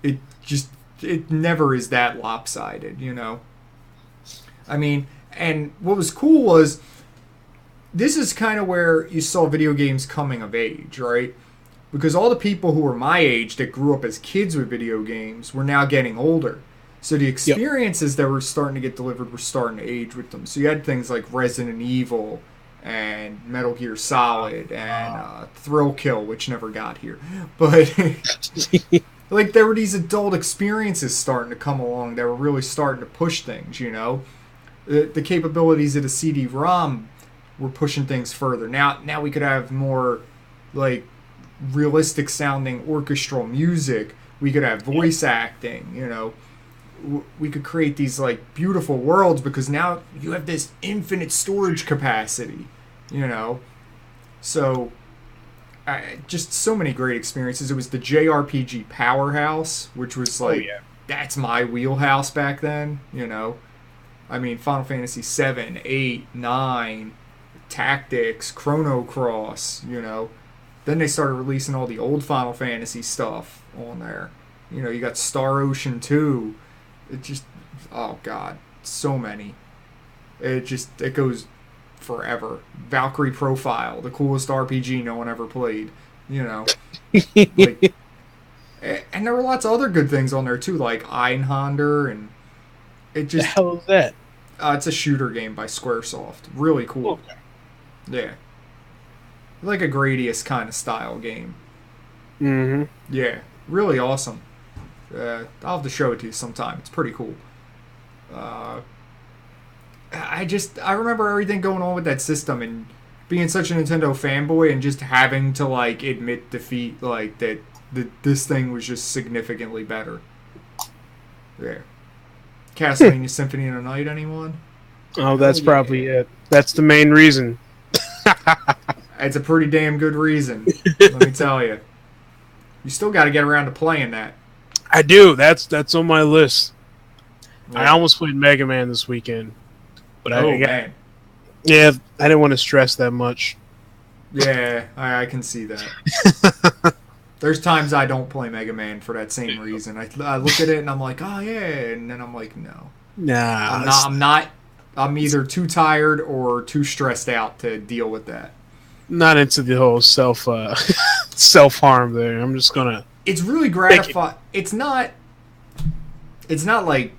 it never is that lopsided, I mean, and what was cool was this is kind of where you saw video games coming of age, right? Because all the people who were my age that grew up as kids with video games were now getting older. So the experiences that were starting to get delivered were starting to age with them. So you had things like Resident Evil and Metal Gear Solid and Thrill Kill, which never got here. But like there were these adult experiences starting to come along that were really starting to push things, you know? The capabilities of the CD-ROM were pushing things further. Now we could have more like realistic sounding orchestral music. We could have voice acting, you know. We could create these like beautiful worlds because now you have this infinite storage capacity, you know. So just so many great experiences. It was the JRPG powerhouse, which was like that's my wheelhouse back then, you know. I mean, Final Fantasy 7, 8, 9, Tactics, Chrono Cross, you know. Then they started releasing all the old Final Fantasy stuff on there. You know, you got Star Ocean 2. It just, oh god, so many. It goes forever. Valkyrie Profile, the coolest RPG no one ever played, you know. Like, and there were lots of other good things on there too, like Einhander, and it just... The hell is that? It's a shooter game by Squaresoft. Really cool. Okay. Yeah. Like a Gradius kind of style game. Mm-hmm. Yeah, really awesome. I'll have to show it to you sometime. It's pretty cool. I remember everything going on with that system and being such a Nintendo fanboy and just having to like admit defeat, like that this thing was just significantly better. Yeah. Castlevania Symphony of the Night, anyone? Oh, that's probably it. That's the main reason. It's a pretty damn good reason, let me tell you. You still got to get around to playing that. I do. That's on my list. Yeah. I almost played Mega Man this weekend, but man. Yeah, I didn't want to stress that much. Yeah, I can see that. There's times I don't play Mega Man for that same reason. I look at it and I'm like, oh yeah, and then I'm like, no. Nah. I'm either too tired or too stressed out to deal with that. Not into the whole self-harm there. I'm just gonna... It's really gratifying. It's not like,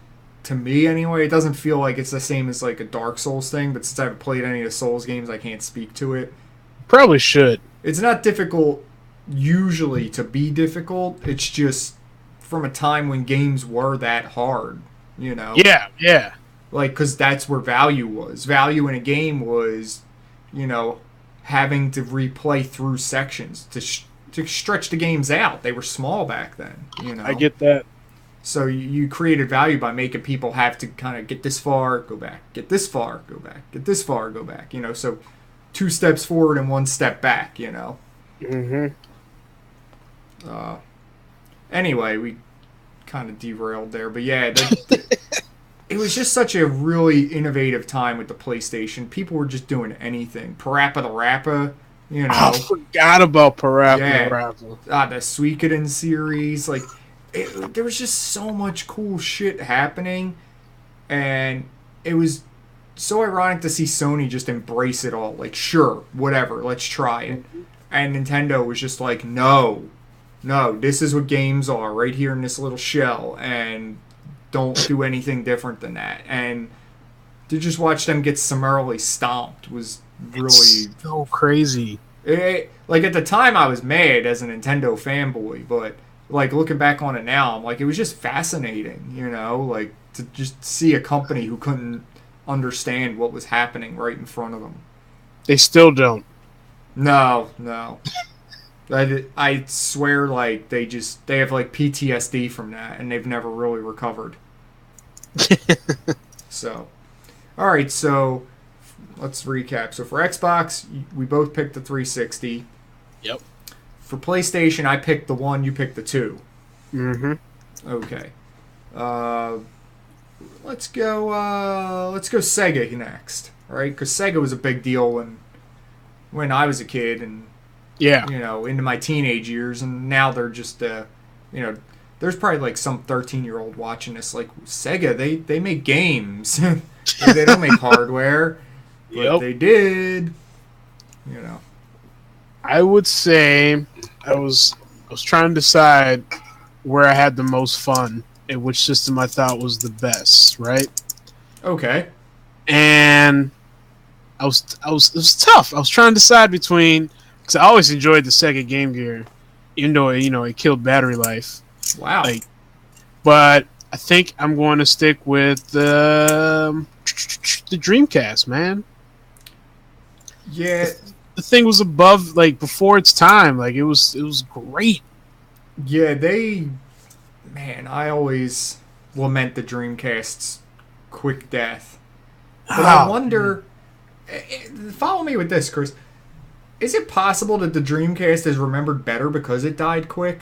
to me anyway, it doesn't feel like it's the same as like a Dark Souls thing, but since I haven't played any of the Souls games, I can't speak to it. Probably should. It's not difficult usually to be difficult. It's just from a time when games were that hard, you know? Yeah. Like, because that's where value was. Value in a game was, you know, having to replay through sections to stretch the games out. They were small back then, you know? I get that. So you created value by making people have to kind of get this far, go back, get this far, go back, get this far, go back, you know? So 2 steps forward and 1 step back, you know? Mm-hmm. Anyway, we kind of derailed there, but yeah, it was just such a really innovative time with the PlayStation. People were just doing anything. Parappa the Rappa, you know. I forgot about Parappa the Rappa. The Suikoden series, like, there was just so much cool shit happening, and it was so ironic to see Sony just embrace it all. Like, sure, whatever, let's try it. And Nintendo was just like, no, this is what games are right here in this little shell, and don't do anything different than that. And to just watch them get summarily stomped was really so crazy. Like, at the time, I was mad as a Nintendo fanboy, but like looking back on it now, I'm like, it was just fascinating, you know, like to just see a company who couldn't understand what was happening right in front of them. They still don't. No. I swear, like, they have, like, PTSD from that, and they've never really recovered. So, alright, so, let's recap. So, for Xbox, we both picked the 360. Yep. For PlayStation, I picked the 1, you picked the 2. Mm-hmm. Okay. Let's go Sega next, alright? Because Sega was a big deal when I was a kid, and yeah, you know, into my teenage years, and now they're just, you know, there's probably like some 13-year-old watching this, like, Sega, they make games. They don't make hardware, but Yep. they did. You know. I would say I was trying to decide where I had the most fun and which system I thought was the best, right? Okay. And it was tough. I was trying to decide between, because I always enjoyed the Sega Game Gear, even though it killed battery life. Wow. But I think I'm going to stick with the Dreamcast, man. Yeah. The thing was above, before its time. It was great. Yeah, man, I always lament the Dreamcast's quick death. But I wonder, follow me with this, Chris. Is it possible that the Dreamcast is remembered better because it died quick?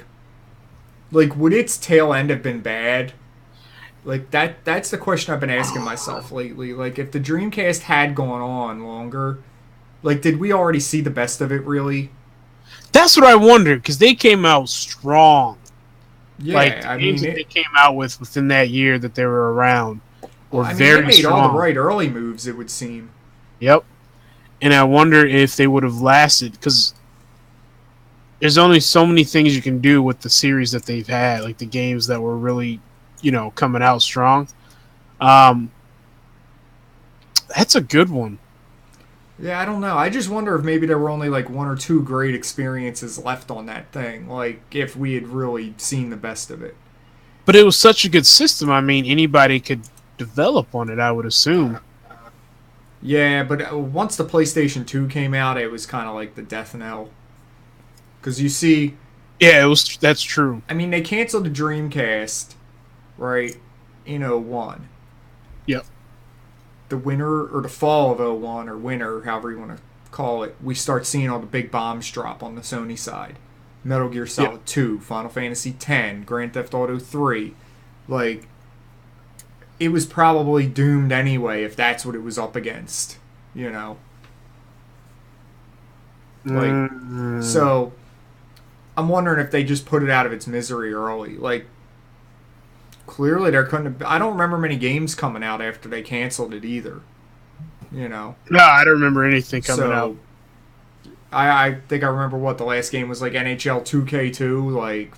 Would its tail end have been bad? That's the question I've been asking myself lately. If the Dreamcast had gone on longer, did we already see the best of it, really? That's what I wondered, because they came out strong. Yeah, the games that they came out with within that year that they were around were very they made strong. all the right early moves, it would seem. Yep. And I wonder if they would have lasted, because there's only so many things you can do with the series that they've had, the games that were really, coming out strong. That's a good one. Yeah, I don't know. I just wonder if maybe there were only one or two great experiences left on that thing. If we had really seen the best of it. But it was such a good system. I mean, anybody could develop on it, I would assume. Yeah, but once the PlayStation 2 came out, it was kind of like the death knell. Because you see... Yeah, that's true. I mean, they canceled the Dreamcast, right, in 01. Yep. The winter, or the fall of 01, or winter, however you want to call it, we start seeing all the big bombs drop on the Sony side. Metal Gear Solid 2, Final Fantasy X, Grand Theft Auto 3. It was probably doomed anyway if that's what it was up against, So, I'm wondering if they just put it out of its misery early. Clearly there couldn't have... I don't remember many games coming out after they canceled it either. No, I don't remember anything coming out. I think I remember the last game was NHL 2K2.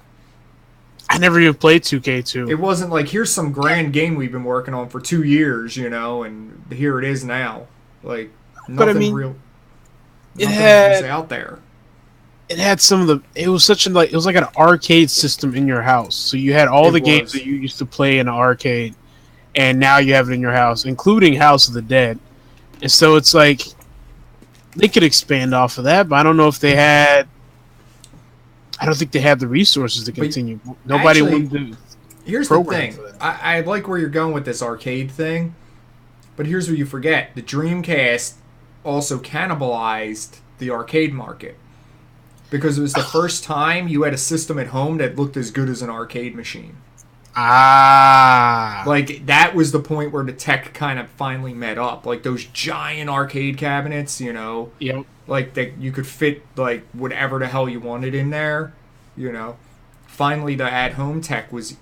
I never even played 2K2. It wasn't here's some grand game we've been working on for 2 years, and here it is now. Nothing real. Nothing was out there. It had some of the. It was such an it was like an arcade system in your house. So you had all the games that you used to play in an arcade, and now you have it in your house, including House of the Dead. And so it's they could expand off of that, but I don't know if they had. I don't think they had the resources to continue. Nobody wanted to. Here's the thing. I like where you're going with this arcade thing, but here's what you forget: the Dreamcast also cannibalized the arcade market. Because it was the first time you had a system at home that looked as good as an arcade machine. Ah. That was the point where the tech kind of finally met up. Those giant arcade cabinets, Yep. That you could fit, whatever the hell you wanted in there, Finally, the at-home tech was,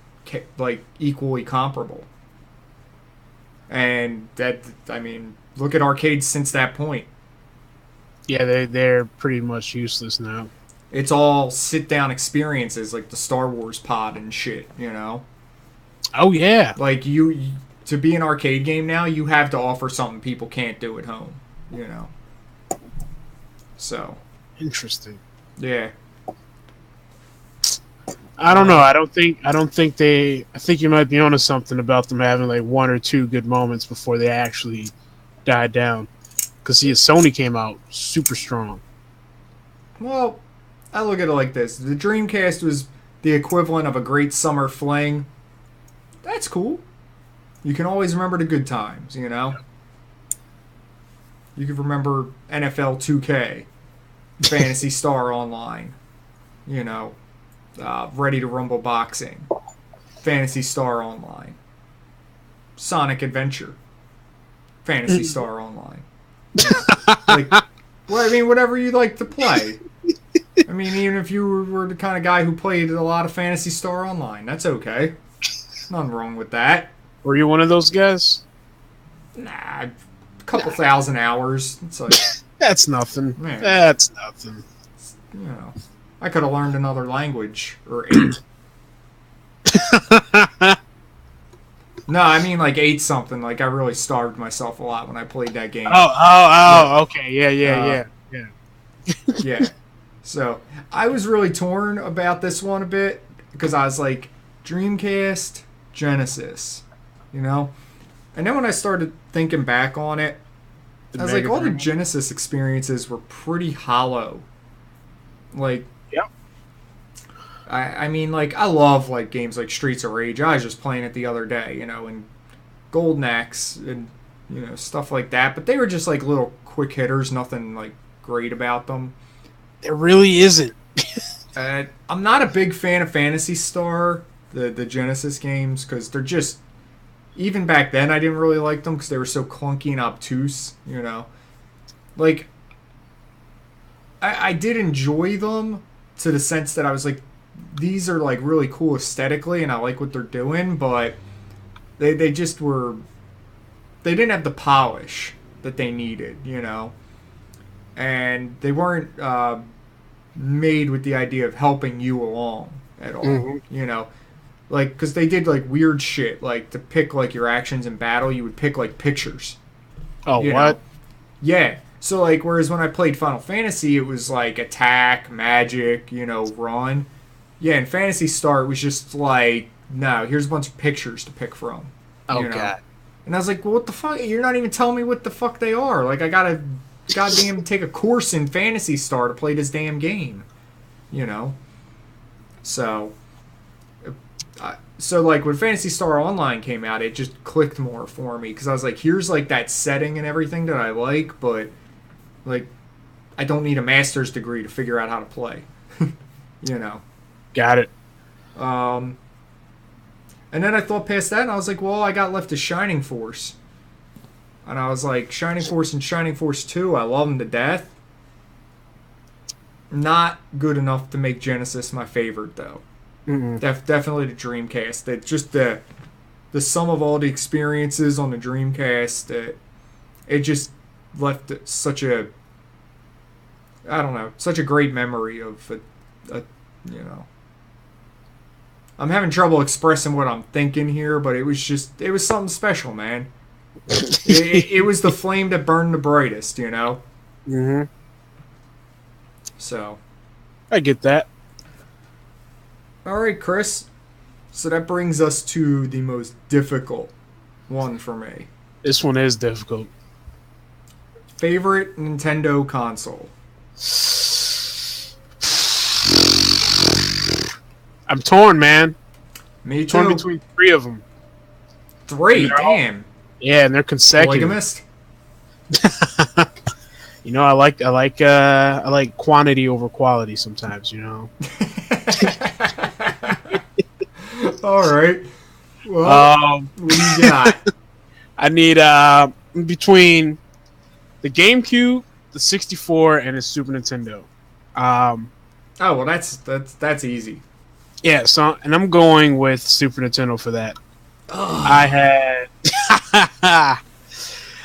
equally comparable. And look at arcades since that point. Yeah, they're pretty much useless now. It's all sit-down experiences like the Star Wars pod and shit, Oh, yeah. To be an arcade game now, you have to offer something people can't do at home, So. Interesting. Yeah. I don't know. I think you might be onto something about them having one or two good moments before they actually died down. Because Sony came out super strong. Well, I look at it like this. The Dreamcast was the equivalent of a great summer fling. That's cool. You can always remember the good times, You can remember NFL 2K, Phantasy Star Online, Ready to Rumble Boxing, Phantasy Star Online, Sonic Adventure, Phantasy Star Online. Whatever you'd like to play. Even if you were the kind of guy who played a lot of Phantasy Star Online, that's okay. Nothing wrong with that. Were you one of those guys? Nah, a couple thousand hours. It's like That's nothing. Man. That's nothing. you know, I could have learned another language or 8. No, I mean like 8 something. Like I really starved myself a lot when I played that game. Okay, yeah. Yeah. So I was really torn about this one a bit because I was like Dreamcast, Genesis, you know. And then when I started thinking back on it, I was like, all the Genesis experiences were pretty hollow. Like, yep. I mean, like, I love, like, games like Streets of Rage. I was just playing it the other day, you know, and Golden Axe and, you know, stuff like that. But they were just, like, little quick hitters, nothing, like, great about them. There really isn't. I'm not a big fan of Phantasy Star, the Genesis games, because they're just... Even back then, I didn't really like them because they were so clunky and obtuse, you know. Like, I did enjoy them to the sense that I was like, these are like really cool aesthetically and I like what they're doing, but they just were, they didn't have the polish that they needed, you know. And they weren't made with the idea of helping you along at all, you know. Like, because they did, like, weird shit. Like, to pick, like, your actions in battle, you would pick, like, pictures. Oh, what? Know? Yeah. So, like, whereas when I played Final Fantasy, it was, like, attack, magic, you know, run. Yeah, in Phantasy Star, it was just, like, no, here's a bunch of pictures to pick from. Oh, you know? God. And I was like, well, what the fuck? You're not even telling me what the fuck they are. Like, I gotta goddamn take a course in Phantasy Star to play this damn game. You know? So... So, like, when Phantasy Star Online came out, it just clicked more for me. Because I was like, here's, like, that setting and everything that I like, but, like, I don't need a master's degree to figure out how to play. You know? Got it. And then I thought past that, and I was like, well, all I got left is Shining Force. And I was like, Shining Force and Shining Force 2, I love them to death. Not good enough to make Genesis my favorite, though. Definitely the Dreamcast. That just the sum of all the experiences on the Dreamcast. It just left such a, I don't know, such a great memory of a you know. I'm having trouble expressing what I'm thinking here, but it was something special, man. it was the flame that burned the brightest, you know. So, I get that. All right, Chris. So that brings us to the most difficult one for me. This one is difficult. Favorite Nintendo console? I'm torn, man. Me too. Torn between 3 of them. 3? Damn. Yeah, and they're consecutive. Polygamist? You know, I like quantity over quality sometimes, you know. All right. Well, what do you got? I need between the GameCube, the 64, and the Super Nintendo. Oh well, that's easy. Yeah, so and I'm going with Super Nintendo for that. I had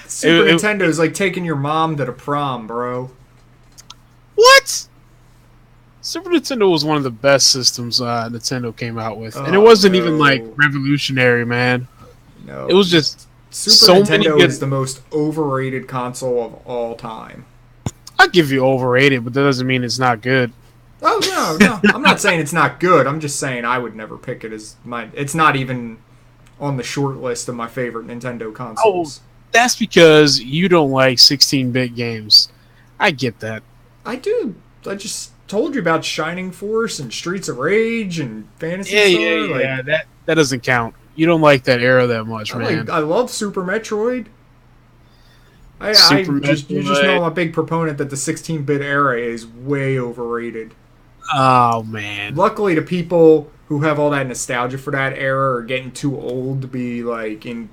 Super Nintendo is like taking your mom to the prom, bro. What? Super Nintendo was one of the best systems Nintendo came out with, and it wasn't even like revolutionary, man. No, it was just Super Nintendo is the most overrated console of all time. I'll give you overrated, but that doesn't mean it's not good. Oh no, I'm not saying it's not good. I'm just saying I would never pick it as my. It's not even on the short list of my favorite Nintendo consoles. Oh, that's because you don't like 16-bit games. I get that. I do. I just told you about Shining Force and Streets of Rage and Phantasy Star. Yeah. That doesn't count. You don't like that era that much, man. I love Super Metroid. You just know I'm a big proponent that the 16-bit era is way overrated. Oh, man. Luckily, the people who have all that nostalgia for that era are getting too old to be like in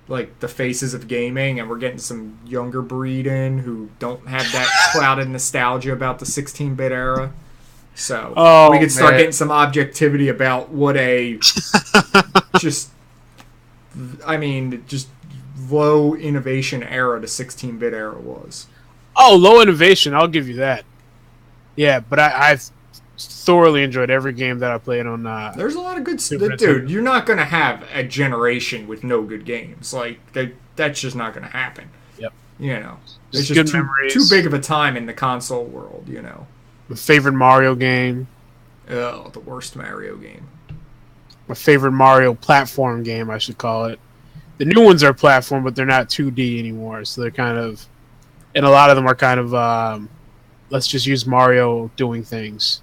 like the faces of gaming, and we're getting some younger breed in who don't have that clouded nostalgia about the 16-bit era. So we could start getting some objectivity about what a just low innovation era the 16-bit era was. Oh, low innovation. I'll give you that. Yeah, but I've thoroughly enjoyed every game that I played on. There's a lot of good Super stuff, dude. Nintendo. You're not gonna have a generation with no good games. Like that's just not gonna happen. Yep. You know, it's Just just good memories. too big of a time in the console world. You know. My favorite Mario game. Oh, the worst Mario game. My favorite Mario platform game, I should call it. The new ones are platform, but they're not 2D anymore. So they're kind of, and a lot of them are kind of, let's just use Mario doing things.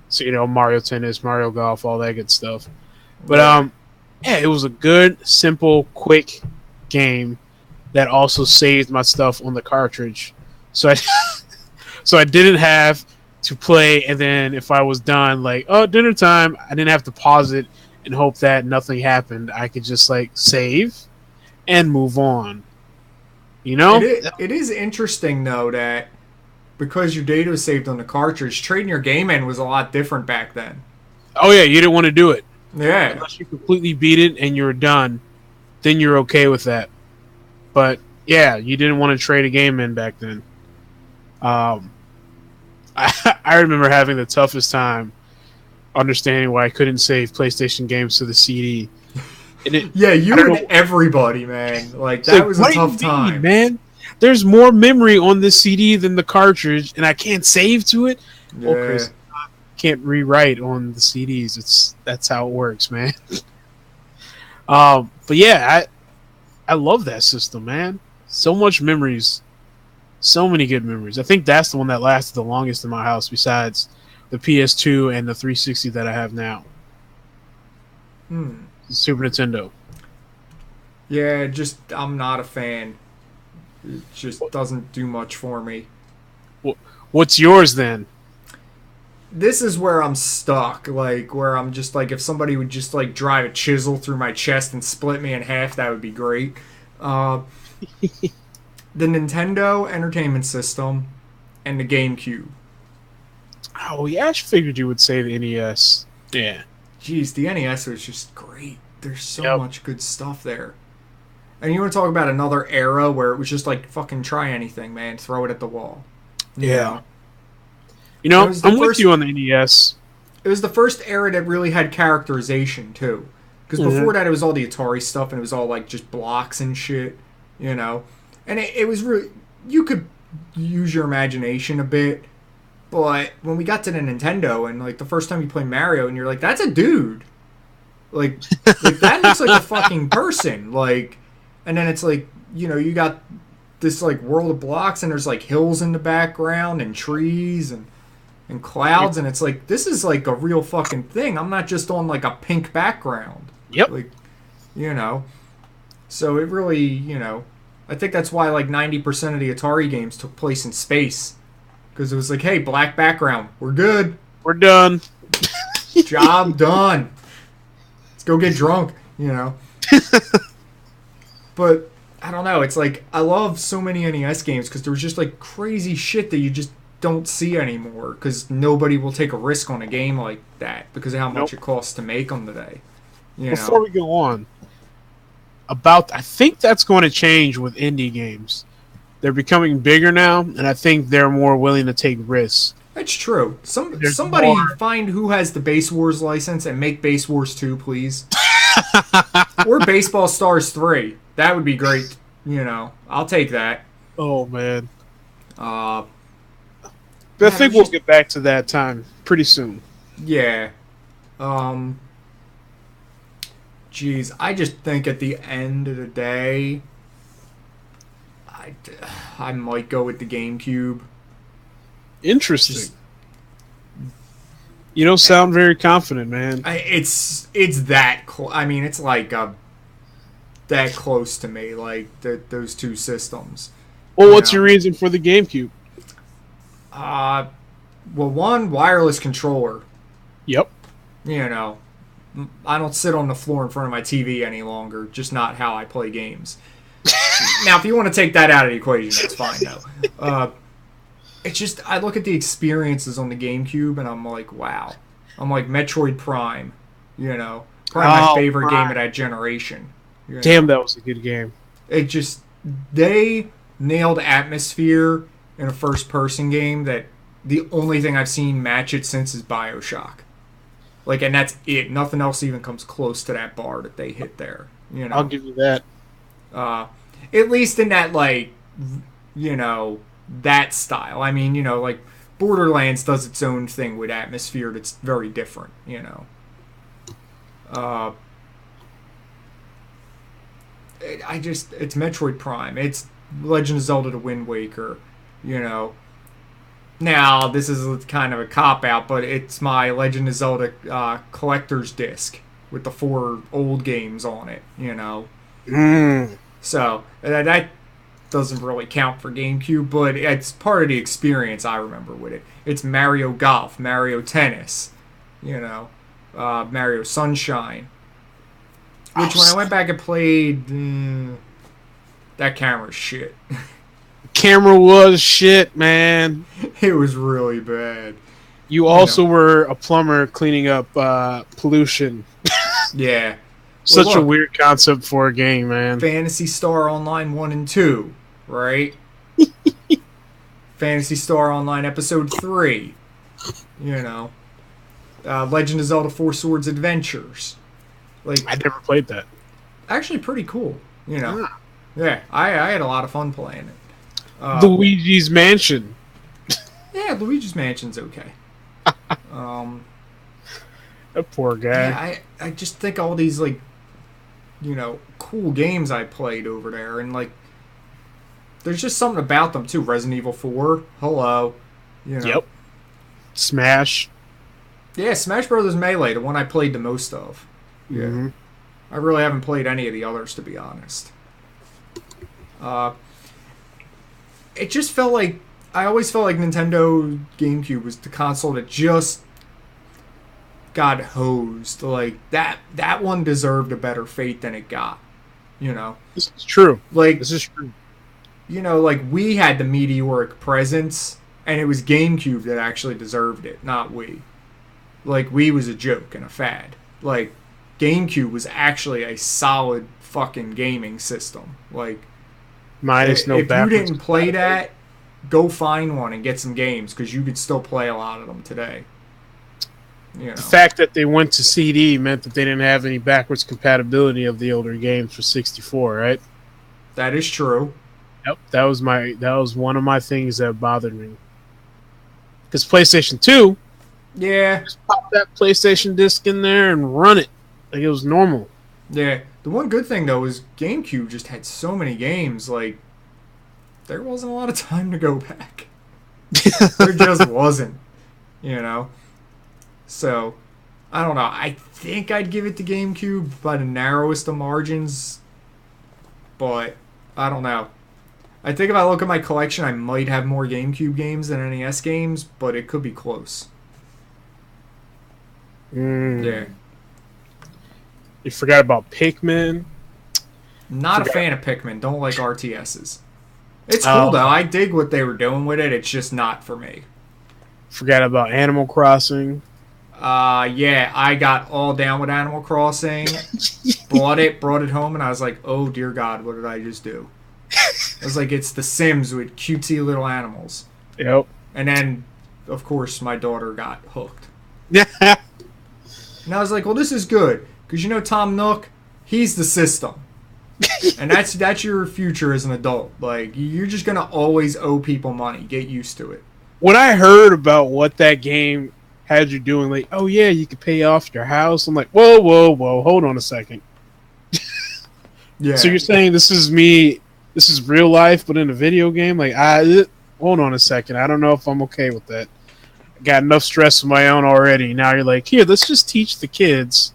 So, you know, Mario Tennis, Mario Golf, all that good stuff. But, yeah, it was a good, simple, quick game that also saved my stuff on the cartridge. So I didn't have to play, and then if I was done, like, oh, dinner time, I didn't have to pause it and hope that nothing happened. I could just, like, save and move on. You know? It is interesting, though, that because your data was saved on the cartridge, trading your game in was a lot different back then. Oh, yeah, you didn't want to do it. Yeah. Unless you completely beat it and you're done, then you're okay with that. But, yeah, you didn't want to trade a game in back then. I remember having the toughest time understanding why I couldn't save PlayStation games to the CD. Yeah, you and everybody, man. Like, that was a tough time. Man, there's more memory on this CD than the cartridge, and I can't save to it? Yeah. Oh, Chris, I can't rewrite on the CDs. That's how it works, man. But yeah, I love that system, man. So much memories. So many good memories. I think that's the one that lasted the longest in my house besides the PS2 and the 360 that I have now. Super Nintendo. Yeah, just I'm not a fan. It just doesn't do much for me. What's yours then? This is where I'm stuck. Like, where I'm just like, if somebody would just like drive a chisel through my chest and split me in half, that would be great. The Nintendo Entertainment System and the Gamecube. Oh, yeah, I figured you would say the NES. Yeah. Jeez, the NES was just great. There's so much good stuff there. And you want to talk about another era where it was just like, fucking try anything, man. Throw it at the wall. You know, I'm with you on the NES. It was the first era that really had characterization, too. Because before that, it was all the Atari stuff, and it was all, like, just blocks and shit, you know? And it was really... You could use your imagination a bit, but when we got to the Nintendo, and, like, the first time you play Mario, and you're like, that's a dude. Like that looks like a fucking person. Like, and then it's like, you know, you got this, like, world of blocks, and there's, like, hills in the background, and trees, and clouds, and it's like, this is like a real fucking thing. I'm not just on like a pink background. Yep. Like, you know. So it really, you know, I think that's why like 90% of the Atari games took place in space. Because it was like, hey, black background. We're good. We're done. Job done. Let's go get drunk, you know. But, I don't know. It's like, I love so many NES games because there was just like crazy shit that you just don't see anymore because nobody will take a risk on a game like that because of how much it costs to make them today. Before we go on, I think that's going to change with indie games. They're becoming bigger now, and I think they're more willing to take risks. That's true. Somebody find who has the Base Wars license and make Base Wars 2, please. Or Baseball Stars 3. That would be great. You know, I'll take that. Oh, man. I think we'll get back to that time pretty soon. Yeah. Jeez, I just think at the end of the day, I might go with the GameCube. Interesting. You don't sound very confident, man. It's that close. I mean, it's like that close to me, like those two systems. Well, what's your reason for the GameCube? Well, one, wireless controller. Yep. You know, I don't sit on the floor in front of my TV any longer. Just not how I play games. Now, if you want to take that out of the equation, that's fine, though. It's just, I look at the experiences on the GameCube, and I'm like, wow. I'm like, Metroid Prime, you know. Probably my favorite game of that generation. Damn, that was a good game. It just, they nailed atmosphere in a first-person game that the only thing I've seen match it since is BioShock. Like, and that's it. Nothing else even comes close to that bar that they hit there. You know, I'll give you that. At least in that, like, you know, that style. I mean, you know, like, Borderlands does its own thing with atmosphere that's very different, you know. It's Metroid Prime. It's Legend of Zelda: The Wind Waker, you know. Now, this is kind of a cop-out, but it's my Legend of Zelda collector's disc with the 4 old games on it, you know. So, that doesn't really count for GameCube, but it's part of the experience I remember with it. It's Mario Golf, Mario Tennis, you know, Mario Sunshine. Which, when I went back and played, that camera's shit. Camera was shit, man. It was really bad. You also were a plumber cleaning up pollution. Yeah. Such a weird concept for a game, man. Phantasy Star Online 1 and 2, right? Phantasy Star Online Episode 3. You know. Legend of Zelda 4 Swords Adventures. Like, I never played that. Actually pretty cool, you know. Yeah, I had a lot of fun playing it. Luigi's Mansion. Yeah, Luigi's Mansion's okay. That poor guy. Yeah, I just think all these, like, you know, cool games I played over there, and, like, there's just something about them, too. Resident Evil 4, hello. You know. Yep. Smash. Yeah, Smash Brothers Melee, the one I played the most of. Yeah. Mm-hmm. I really haven't played any of the others, to be honest. It just felt like, I always felt like Nintendo GameCube was the console that just got hosed. Like, that one deserved a better fate than it got. You know? This is true. Like, this is true. You know, like, we had the meteoric presence, and it was GameCube that actually deserved it, not Wii. Like, Wii was a joke and a fad. Like, GameCube was actually a solid fucking gaming system. Like, minus no backwards. If you didn't play that, go find one and get some games, because you could still play a lot of them today. You know. The fact that they went to CD meant that they didn't have any backwards compatibility of the older games for 64, right? That is true. Yep, that was one of my things that bothered me. Because PlayStation 2, just pop that PlayStation disc in there and run it like it was normal. Yeah, the one good thing though is GameCube just had so many games. Like, there wasn't a lot of time to go back. There just wasn't, you know. So, I don't know. I think I'd give it to GameCube by the narrowest of margins, but I don't know. I think if I look at my collection, I might have more GameCube games than NES games, but it could be close. Yeah. You forgot about Pikmin. Not a fan of Pikmin. Don't like RTSs. It's cool, though. I dig what they were doing with it. It's just not for me. Forgot about Animal Crossing. Yeah, I got all down with Animal Crossing. brought it home, and I was like, oh, dear God, what did I just do? I was like, it's The Sims with cutesy little animals. Yep. And then, of course, my daughter got hooked. Yeah. And I was like, well, this is good. Because, you know, Tom Nook, he's the system. And that's your future as an adult. Like, you're just going to always owe people money. Get used to it. When I heard about what that game had you doing, like, oh, yeah, you could pay off your house. I'm like, whoa, hold on a second. Yeah. So you're saying this is real life, but in a video game? Like, hold on a second. I don't know if I'm okay with that. I got enough stress of my own already. Now you're like, here, let's just teach the kids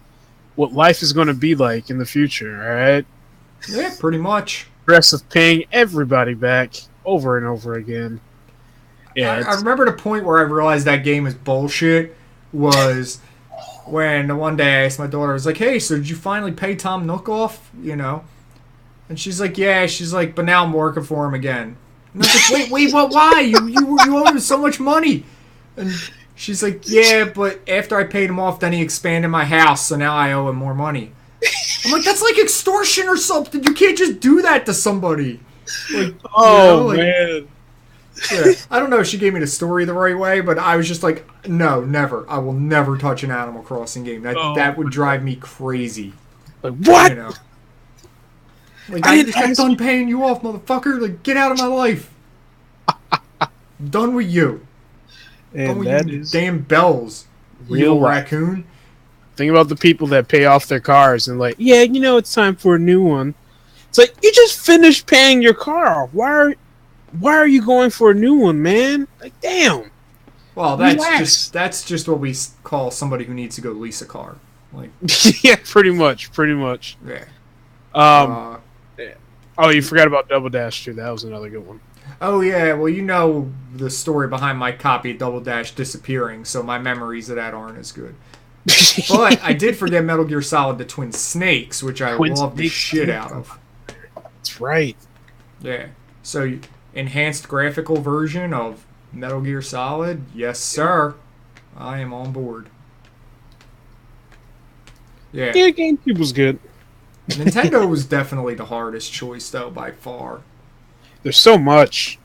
what life is going to be like in the future, all right? Yeah, pretty much. Stress of paying everybody back over and over again. Yeah, I remember the point where I realized that game is bullshit was when one day I asked my daughter, I was like, hey, so did you finally pay Tom Nook off? You know? And she's like, yeah. She's like, but now I'm working for him again. And I was like, wait, what? Why? You owe him so much money. And she's like, yeah, but after I paid him off, then he expanded my house, so now I owe him more money. I I'm like, that's like extortion or something. You can't just do that to somebody. Like, man. Yeah, I don't know if she gave me the story the right way, but I was just like, no, never. I will never touch an Animal Crossing game. That would drive me crazy. Like, what? You know? Like, I just got done paying you off, motherfucker. Like, get out of my life. I'm done with you. And done with that you is damn bells. Real raccoon. Think about the people that pay off their cars and like, yeah, it's time for a new one. It's like, you just finished paying your car off. Why are you going for a new one, man? Like, damn. Well, that's just what we call somebody who needs to go lease a car. Like, yeah, pretty much. Yeah. Oh, you forgot about Double Dash too. That was another good one. Oh yeah, well you know the story behind my copy of Double Dash disappearing, so my memories of that aren't as good. But I did forget Metal Gear Solid: The Twin Snakes, which I love the shit out of. That's right. Yeah. So enhanced graphical version of Metal Gear Solid, yes sir. I am on board. Yeah. Yeah, GameCube was good. Nintendo was definitely the hardest choice though, by far. There's so much.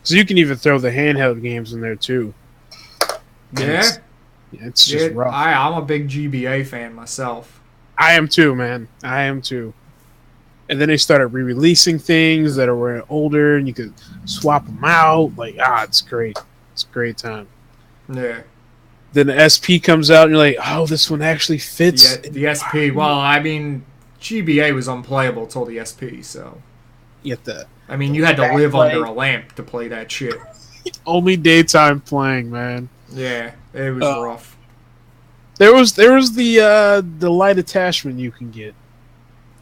So you can even throw the handheld games in there too. Yeah? It's just rough. I'm a big GBA fan myself. I am too, man. I am too. And then they started re-releasing things that were older, and you could swap them out. Like, it's great. It's a great time. Yeah. Then the SP comes out, and you're like, oh, this one actually fits. Yeah, the SP. Well, I mean, GBA was unplayable till the SP, so. Get that. I mean, you had to live under a lamp to play that shit. Only daytime playing, man. Yeah, it was rough. There was the light attachment you can get.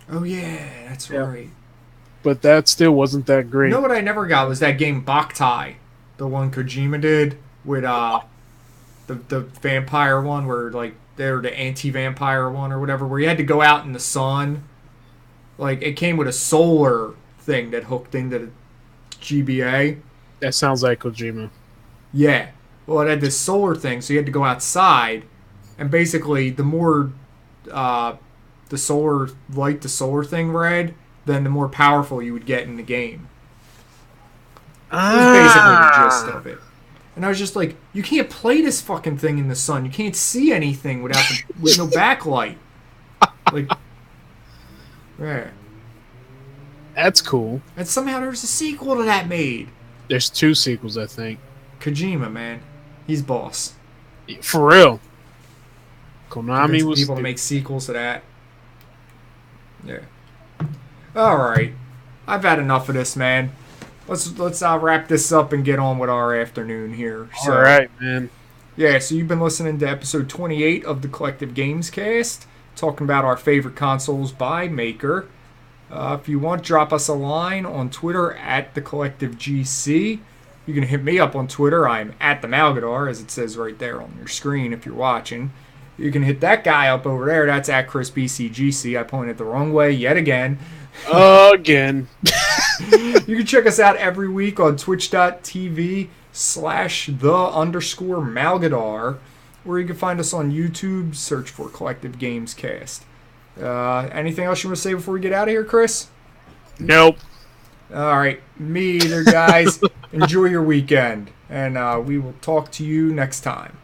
Oh yeah, that's right. But that still wasn't that great. You know what I never got was that game Boktai, the one Kojima did with the vampire one, where like they're the anti-vampire one or whatever, where you had to go out in the sun. Like it came with a solar thing that hooked into the GBA. That sounds like Kojima. Yeah. Well, it had this solar thing, so you had to go outside, and basically the more the solar thing read, then the more powerful you would get in the game. It was basically the gist of it. And I was just like, you can't play this fucking thing in the sun. You can't see anything with no backlight. Like, yeah. That's cool. And somehow there's a sequel to that made. There's 2 sequels, I think. Kojima, man. He's boss. For real. Konami was... people to make sequels to that. Yeah. Alright. I've had enough of this, man. Let's wrap this up and get on with our afternoon here. So, alright, man. Yeah, so you've been listening to episode 28 of the Collective Games Cast, talking about our favorite consoles by maker. If you want, drop us a line on Twitter at TheCollectiveGC. You can hit me up on Twitter. I'm at the Malgadar, as it says right there on your screen if you're watching. You can hit that guy up over there. That's at ChrisBCGC. I pointed the wrong way yet again. Again. You can check us out every week on twitch.tv/the_Malgadar, or you can find us on YouTube. Search for Collective Games Cast. Anything else you want to say before we get out of here, Chris? Nope. All right. Me either, guys. Enjoy your weekend, and we will talk to you next time.